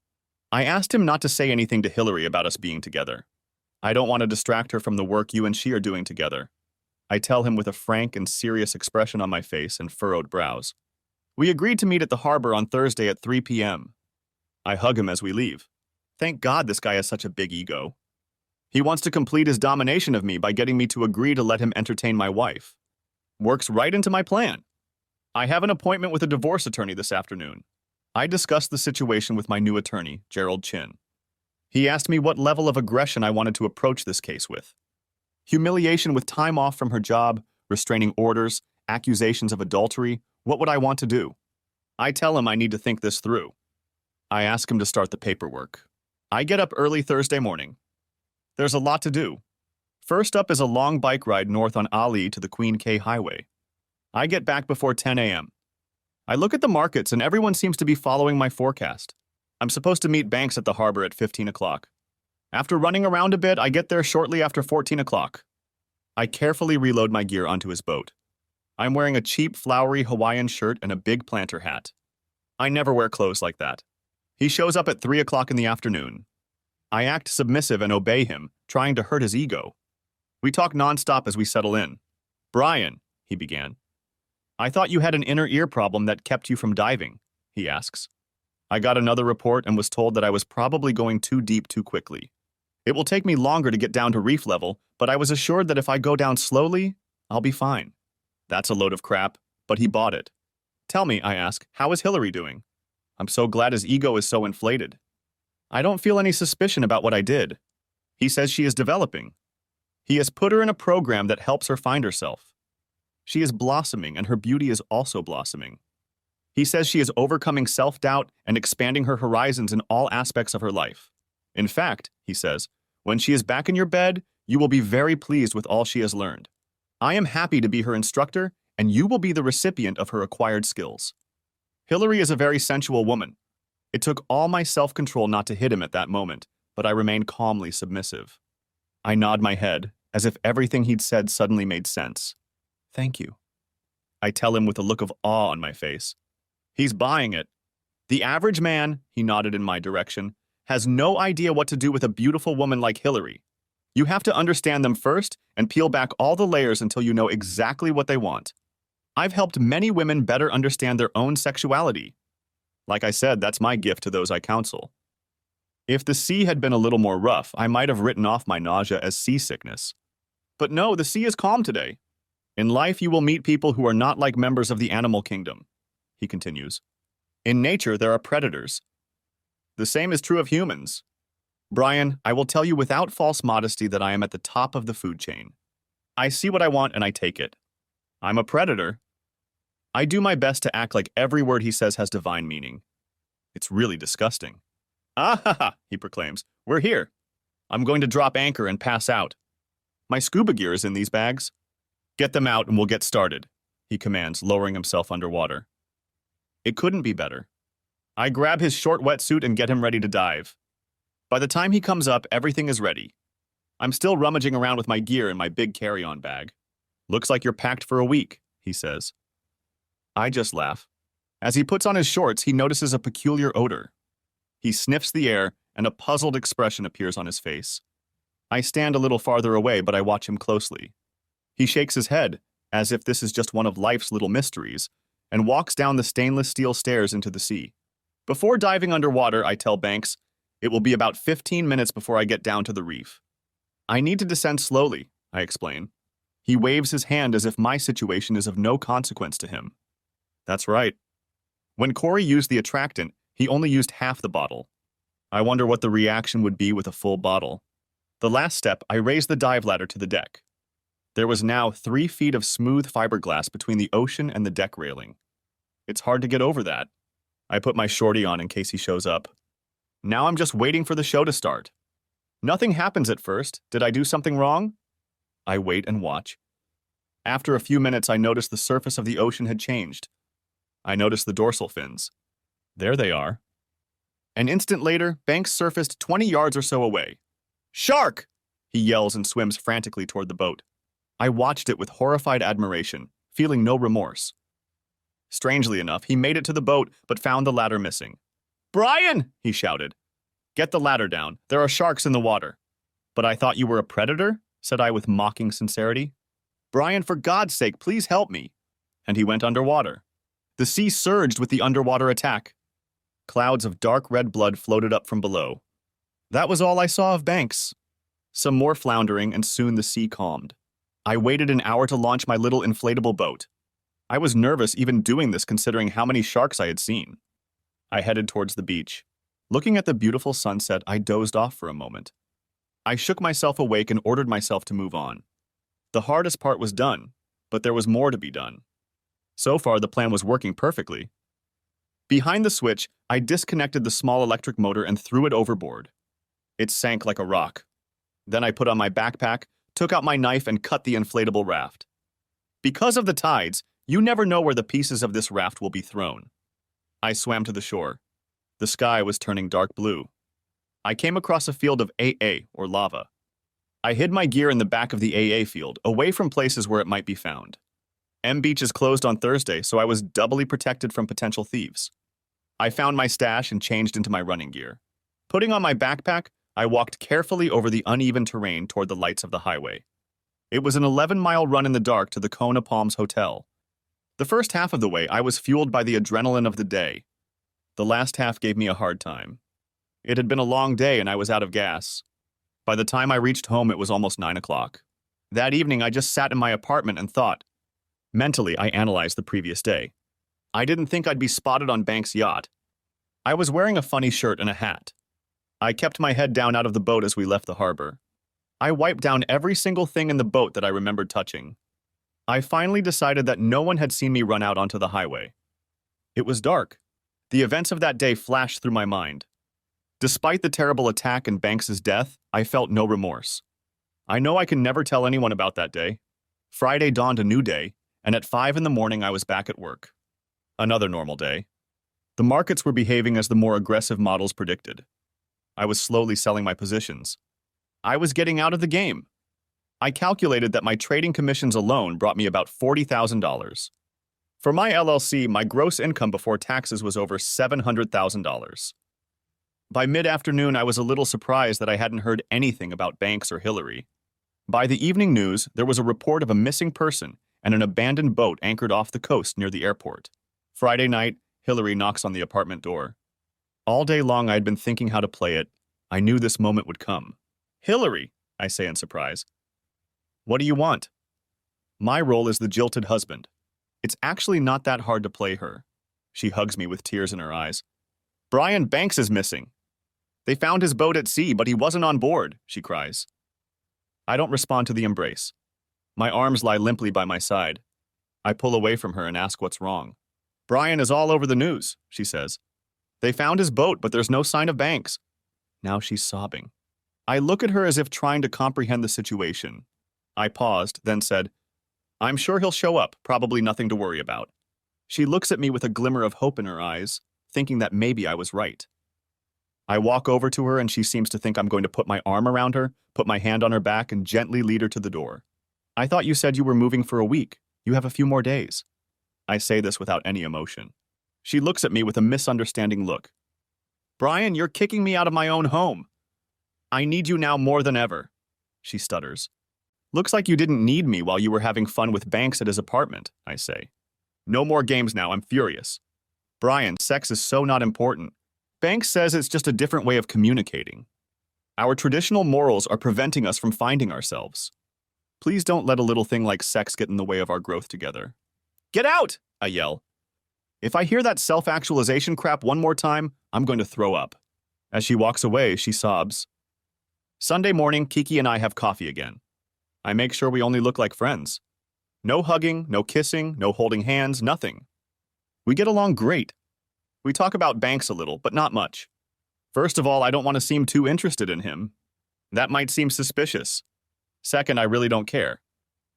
I asked him not to say anything to Hillary about us being together. I don't want to distract her from the work you and she are doing together. I tell him with a frank and serious expression on my face and furrowed brows. We agreed to meet at the harbor on Thursday at 3 p.m. I hug him as we leave. Thank God this guy has such a big ego. He wants to complete his domination of me by getting me to agree to let him entertain my wife. Works right into my plan. I have an appointment with a divorce attorney this afternoon. I discussed the situation with my new attorney, Gerald Chin. He asked me what level of aggression I wanted to approach this case with. Humiliation with time off from her job, restraining orders, accusations of adultery, what would I want to do? I tell him I need to think this through. I ask him to start the paperwork. I get up early Thursday morning. There's a lot to do. First up is a long bike ride north on Ali to the Queen K Highway. I get back before 10 a.m. I look at the markets and everyone seems to be following my forecast. I'm supposed to meet Banks at the harbor at 15 o'clock. After running around a bit, I get there shortly after 14 o'clock. I carefully reload my gear onto his boat. I'm wearing a cheap, flowery Hawaiian shirt and a big planter hat. I never wear clothes like that. He shows up at 3 o'clock in the afternoon. I act submissive and obey him, trying to hurt his ego. We talk nonstop as we settle in. Brian, he began. I thought you had an inner ear problem that kept you from diving, he asks. I got another report and was told that I was probably going too deep too quickly. It will take me longer to get down to reef level, but I was assured that if I go down slowly, I'll be fine. That's a load of crap, but he bought it. Tell me, I ask, how is Hillary doing? I'm so glad his ego is so inflated. I don't feel any suspicion about what I did. He says she is developing. He has put her in a program that helps her find herself. She is blossoming, and her beauty is also blossoming. He says she is overcoming self-doubt and expanding her horizons in all aspects of her life. In fact, he says, when she is back in your bed, you will be very pleased with all she has learned. I am happy to be her instructor, and you will be the recipient of her acquired skills. Hillary is a very sensual woman. It took all my self-control not to hit him at that moment, but I remained calmly submissive. I nod my head, as if everything he'd said suddenly made sense. Thank you. I tell him with a look of awe on my face. He's buying it. The average man, he nodded in my direction, has no idea what to do with a beautiful woman like Hillary. You have to understand them first and peel back all the layers until you know exactly what they want. I've helped many women better understand their own sexuality. Like I said, that's my gift to those I counsel. If the sea had been a little more rough, I might have written off my nausea as seasickness. But no, the sea is calm today. In life, you will meet people who are not like members of the animal kingdom, he continues. In nature, there are predators. The same is true of humans. Brian, I will tell you without false modesty that I am at the top of the food chain. I see what I want and I take it. I'm a predator. I do my best to act like every word he says has divine meaning. It's really disgusting. Ah ha ha, he proclaims. We're here. I'm going to drop anchor and pass out. My scuba gear is in these bags. Get them out and we'll get started, he commands, lowering himself underwater. It couldn't be better. I grab his short wetsuit and get him ready to dive. By the time he comes up, everything is ready. I'm still rummaging around with my gear in my big carry-on bag. Looks like you're packed for a week, he says. I just laugh. As he puts on his shorts, he notices a peculiar odor. He sniffs the air, and a puzzled expression appears on his face. I stand a little farther away, but I watch him closely. He shakes his head, as if this is just one of life's little mysteries, and walks down the stainless steel stairs into the sea. Before diving underwater, I tell Banks, it will be about 15 minutes before I get down to the reef. I need to descend slowly, I explain. He waves his hand as if my situation is of no consequence to him. That's right. When Corey used the attractant, he only used half the bottle. I wonder what the reaction would be with a full bottle. The last step, I raised the dive ladder to the deck. There was now 3 feet of smooth fiberglass between the ocean and the deck railing. It's hard to get over that. I put my shorty on in case he shows up. Now I'm just waiting for the show to start. Nothing happens at first. Did I do something wrong? I wait and watch. After a few minutes, I notice the surface of the ocean had changed. I notice the dorsal fins. There they are. An instant later, Banks surfaced 20 yards or so away. Shark! He yells and swims frantically toward the boat. I watched it with horrified admiration, feeling no remorse. Strangely enough, he made it to the boat, but found the ladder missing. Brian! He shouted. Get the ladder down. There are sharks in the water. But I thought you were a predator? Said I with mocking sincerity. Brian, for God's sake, please help me. And he went underwater. The sea surged with the underwater attack. Clouds of dark red blood floated up from below. That was all I saw of Banks. Some more floundering, and soon the sea calmed. I waited an hour to launch my little inflatable boat. I was nervous even doing this considering how many sharks I had seen. I headed towards the beach. Looking at the beautiful sunset, I dozed off for a moment. I shook myself awake and ordered myself to move on. The hardest part was done, but there was more to be done. So far, the plan was working perfectly. Behind the switch, I disconnected the small electric motor and threw it overboard. It sank like a rock. Then I put on my backpack, took out my knife, and cut the inflatable raft. Because of the tides, you never know where the pieces of this raft will be thrown. I swam to the shore. The sky was turning dark blue. I came across a field of AA, or lava. I hid my gear in the back of the AA field, away from places where it might be found. M Beach is closed on Thursday, so I was doubly protected from potential thieves. I found my stash and changed into my running gear. Putting on my backpack, I walked carefully over the uneven terrain toward the lights of the highway. It was an 11-mile run in the dark to the Kona Palms Hotel. The first half of the way, I was fueled by the adrenaline of the day. The last half gave me a hard time. It had been a long day and I was out of gas. By the time I reached home, it was almost 9 o'clock. That evening, I just sat in my apartment and thought. Mentally, I analyzed the previous day. I didn't think I'd be spotted on Banks' yacht. I was wearing a funny shirt and a hat. I kept my head down out of the boat as we left the harbor. I wiped down every single thing in the boat that I remembered touching. I finally decided that no one had seen me run out onto the highway. It was dark. The events of that day flashed through my mind. Despite the terrible attack and Banks' death, I felt no remorse. I know I can never tell anyone about that day. Friday dawned a new day, and at 5 in the morning I was back at work. Another normal day. The markets were behaving as the more aggressive models predicted. I was slowly selling my positions. I was getting out of the game. I calculated that my trading commissions alone brought me about $40,000. For my LLC, my gross income before taxes was over $700,000. By mid-afternoon, I was a little surprised that I hadn't heard anything about Banks or Hillary. By the evening news, there was a report of a missing person and an abandoned boat anchored off the coast near the airport. Friday night, Hillary knocks on the apartment door. All day long, I had been thinking how to play it. I knew this moment would come. "Hillary," I say in surprise. "What do you want?" My role is the jilted husband. It's actually not that hard to play her. She hugs me with tears in her eyes. "Brian Banks is missing. They found his boat at sea, but he wasn't on board," she cries. I don't respond to the embrace. My arms lie limply by my side. I pull away from her and ask what's wrong. "Brian is all over the news," she says. "They found his boat, but there's no sign of Banks." Now she's sobbing. I look at her as if trying to comprehend the situation. I paused, then said, "I'm sure he'll show up, probably nothing to worry about." She looks at me with a glimmer of hope in her eyes, thinking that maybe I was right. I walk over to her and she seems to think I'm going to put my arm around her, put my hand on her back, and gently lead her to the door. "I thought you said you were moving for a week. You have a few more days." I say this without any emotion. She looks at me with a misunderstanding look. "Brian, you're kicking me out of my own home. I need you now more than ever," she stutters. "Looks like you didn't need me while you were having fun with Banks at his apartment," I say. "No more games now, I'm furious. Brian, sex is so not important. Banks says it's just a different way of communicating. Our traditional morals are preventing us from finding ourselves. Please don't let a little thing like sex get in the way of our growth together." "Get out!" I yell. If I hear that self-actualization crap one more time, I'm going to throw up. As she walks away, she sobs. Sunday morning, Kiki and I have coffee again. I make sure we only look like friends. No hugging, no kissing, no holding hands, nothing. We get along great. We talk about Banks a little, but not much. First of all, I don't want to seem too interested in him. That might seem suspicious. Second, I really don't care.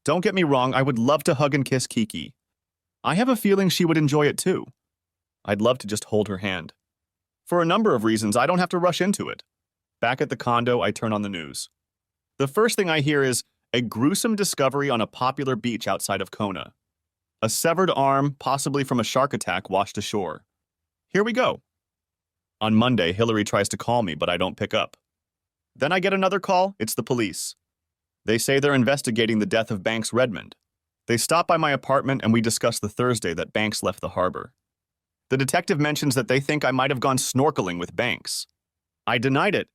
Don't get me wrong, I would love to hug and kiss Kiki. I have a feeling she would enjoy it too. I'd love to just hold her hand. For a number of reasons, I don't have to rush into it. Back at the condo, I turn on the news. The first thing I hear is a gruesome discovery on a popular beach outside of Kona. A severed arm, possibly from a shark attack, washed ashore. Here we go. On Monday, Hillary tries to call me, but I don't pick up. Then I get another call. It's the police. They say they're investigating the death of Banks Redmond. They stop by my apartment and we discuss the Thursday that Banks left the harbor. The detective mentions that they think I might have gone snorkeling with Banks. I denied it.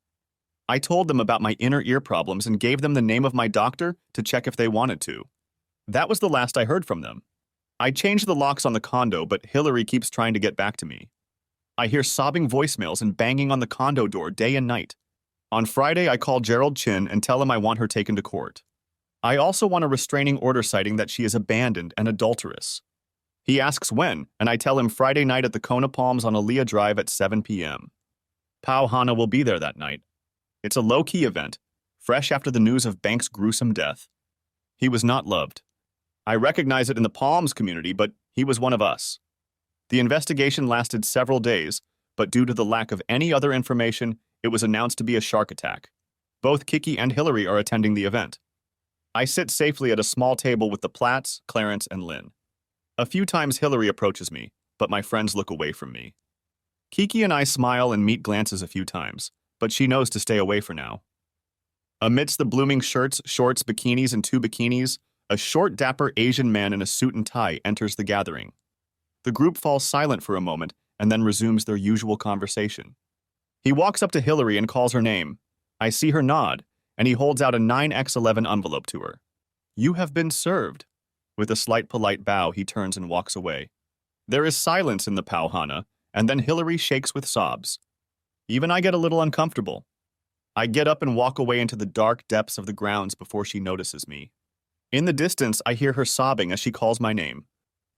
I told them about my inner ear problems and gave them the name of my doctor to check if they wanted to. That was the last I heard from them. I changed the locks on the condo, but Hillary keeps trying to get back to me. I hear sobbing voicemails and banging on the condo door day and night. On Friday, I call Gerald Chin and tell him I want her taken to court. I also want a restraining order citing that she is abandoned and adulterous. He asks when, and I tell him Friday night at the Kona Palms on Aaliyah Drive at 7 p.m. Pau Hana will be there that night. It's a low-key event, fresh after the news of Banks' gruesome death. He was not loved. I recognize it in the Palms community, but he was one of us. The investigation lasted several days, but due to the lack of any other information, it was announced to be a shark attack. Both Kiki and Hillary are attending the event. I sit safely at a small table with the Platts, Clarence, and Lynn. A few times Hillary approaches me, but my friends look away from me. Kiki and I smile and meet glances a few times, but she knows to stay away for now. Amidst the blooming shirts, shorts, bikinis, and two bikinis, a short, dapper Asian man in a suit and tie enters the gathering. The group falls silent for a moment and then resumes their usual conversation. He walks up to Hillary and calls her name. I see her nod, and he holds out a 9x11 envelope to her. "You have been served." With a slight polite bow, he turns and walks away. There is silence in the Pau Hana, and then Hillary shakes with sobs. Even I get a little uncomfortable. I get up and walk away into the dark depths of the grounds before she notices me. In the distance, I hear her sobbing as she calls my name.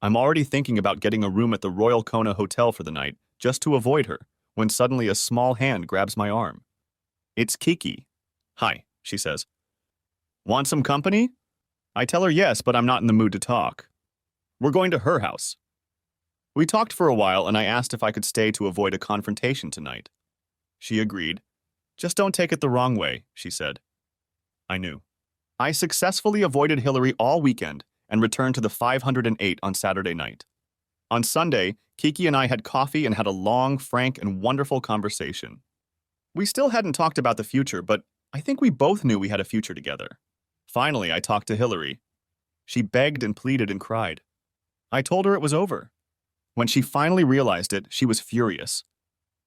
I'm already thinking about getting a room at the Royal Kona Hotel for the night, just to avoid her, when suddenly a small hand grabs my arm. It's Kiki. "Hi," she says. "Want some company?" I tell her yes, but I'm not in the mood to talk. We're going to her house. We talked for a while, and I asked if I could stay to avoid a confrontation tonight. She agreed. "Just don't take it the wrong way," she said. I knew. I successfully avoided Hillary all weekend and returned to the 508 on Saturday night. On Sunday, Kiki and I had coffee and had a long, frank, and wonderful conversation. We still hadn't talked about the future, but I think we both knew we had a future together. Finally, I talked to Hillary. She begged and pleaded and cried. I told her it was over. When she finally realized it, she was furious.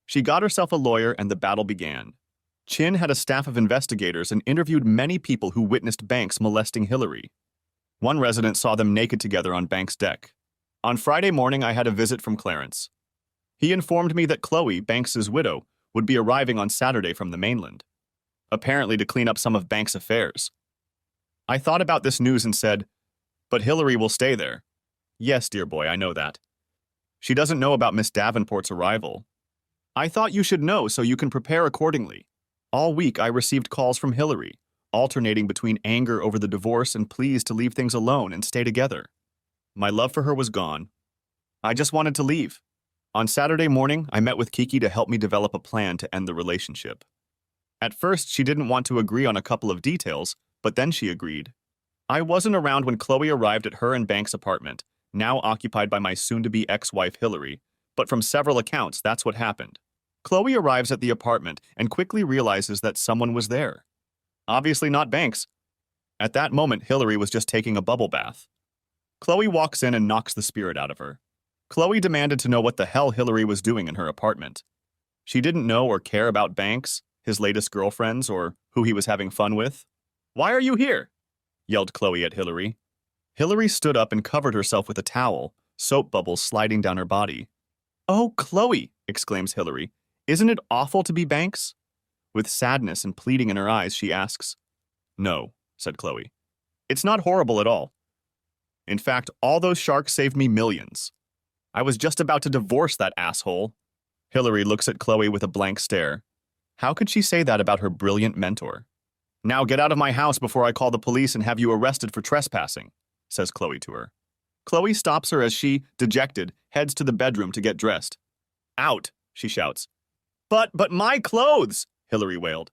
She got herself a lawyer and the battle began. Chin had a staff of investigators and interviewed many people who witnessed Banks molesting Hillary. One resident saw them naked together on Banks' deck. On Friday morning, I had a visit from Clarence. He informed me that Chloe, Banks's widow, would be arriving on Saturday from the mainland, apparently to clean up some of Banks' affairs. I thought about this news and said, "But Hillary will stay there." "Yes, dear boy, I know that. She doesn't know about Miss Davenport's arrival. I thought you should know so you can prepare accordingly." All week, I received calls from Hillary, alternating between anger over the divorce and pleas to leave things alone and stay together. My love for her was gone. I just wanted to leave. On Saturday morning, I met with Kiki to help me develop a plan to end the relationship. At first, she didn't want to agree on a couple of details, but then she agreed. I wasn't around when Chloe arrived at her and Banks' apartment, now occupied by my soon-to-be ex-wife Hillary, but from several accounts, that's what happened. Chloe arrives at the apartment and quickly realizes that someone was there. Obviously not Banks. At that moment, Hillary was just taking a bubble bath. Chloe walks in and knocks the spirit out of her. Chloe demanded to know what the hell Hillary was doing in her apartment. She didn't know or care about Banks, his latest girlfriends, or who he was having fun with. "Why are you here?" yelled Chloe at Hillary. Hillary stood up and covered herself with a towel, soap bubbles sliding down her body. "Oh, Chloe," exclaims Hillary, "isn't it awful to be Banks?" With sadness and pleading in her eyes, she asks. "No," said Chloe. "It's not horrible at all. In fact, all those sharks saved me millions. I was just about to divorce that asshole." Hillary looks at Chloe with a blank stare. How could she say that about her brilliant mentor? "Now get out of my house before I call the police and have you arrested for trespassing," says Chloe to her. Chloe stops her as she, dejected, heads to the bedroom to get dressed. "Out," she shouts. But my clothes," Hillary wailed.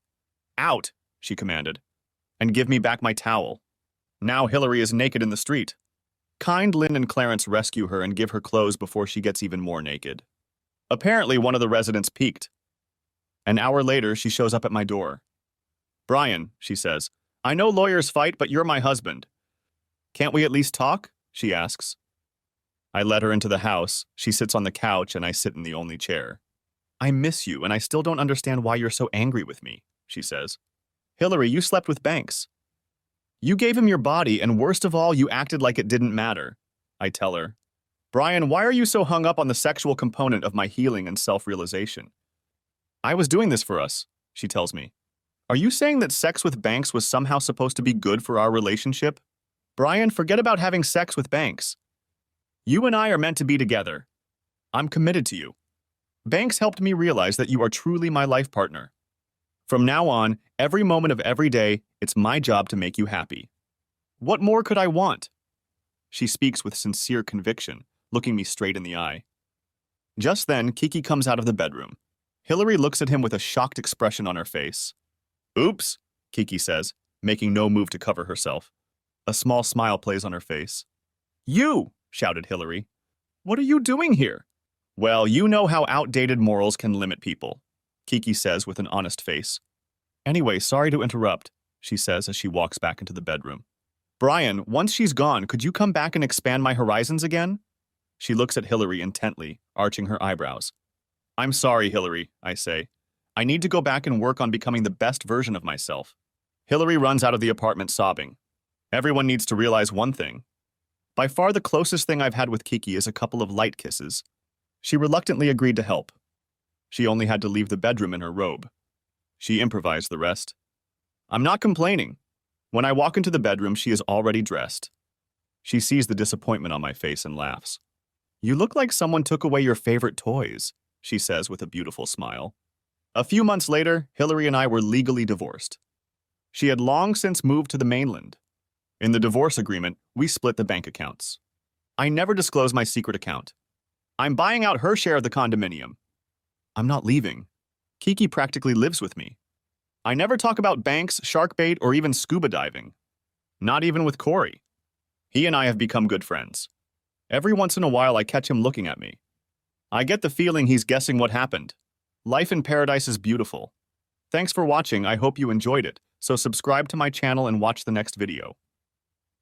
"Out," she commanded, "and give me back my towel." Now Hillary is naked in the street. Kind Lynn and Clarence rescue her and give her clothes before she gets even more naked. Apparently, one of the residents peeked. An hour later, she shows up at my door. "Brian," she says, "I know lawyers fight, but you're my husband. Can't we at least talk?" she asks. I let her into the house. She sits on the couch, and I sit in the only chair. "I miss you, and I still don't understand why you're so angry with me," she says. "Hillary, you slept with Banks. You gave him your body, and worst of all, you acted like it didn't matter," I tell her. "Brian, why are you so hung up on the sexual component of my healing and self-realization?" "I was doing this for us," she tells me. "Are you saying that sex with Banks was somehow supposed to be good for our relationship?" "Brian, forget about having sex with Banks. You and I are meant to be together. I'm committed to you. Banks helped me realize that you are truly my life partner. From now on, every moment of every day, it's my job to make you happy. What more could I want?" She speaks with sincere conviction, looking me straight in the eye. Just then, Kiki comes out of the bedroom. Hillary looks at him with a shocked expression on her face. "Oops," Kiki says, making no move to cover herself. A small smile plays on her face. "You!" shouted Hillary. "What are you doing here?" "Well, you know how outdated morals can limit people," Kiki says with an honest face. "Anyway, sorry to interrupt," she says as she walks back into the bedroom. "Brian, once she's gone, could you come back and expand my horizons again?" She looks at Hillary intently, arching her eyebrows. "I'm sorry, Hillary," I say. "I need to go back and work on becoming the best version of myself." Hillary runs out of the apartment sobbing. Everyone needs to realize one thing. By far the closest thing I've had with Kiki is a couple of light kisses. She reluctantly agreed to help. She only had to leave the bedroom in her robe. She improvised the rest. I'm not complaining. When I walk into the bedroom, she is already dressed. She sees the disappointment on my face and laughs. "You look like someone took away your favorite toys," she says with a beautiful smile. A few months later, Hillary and I were legally divorced. She had long since moved to the mainland. In the divorce agreement, we split the bank accounts. I never disclose my secret account. I'm buying out her share of the condominium. I'm not leaving. Kiki practically lives with me. I never talk about banks, shark bait, or even scuba diving. Not even with Corey. He and I have become good friends. Every once in a while, I catch him looking at me. I get the feeling he's guessing what happened. Life in paradise is beautiful. Thanks for watching. I hope you enjoyed it. So subscribe to my channel and watch the next video.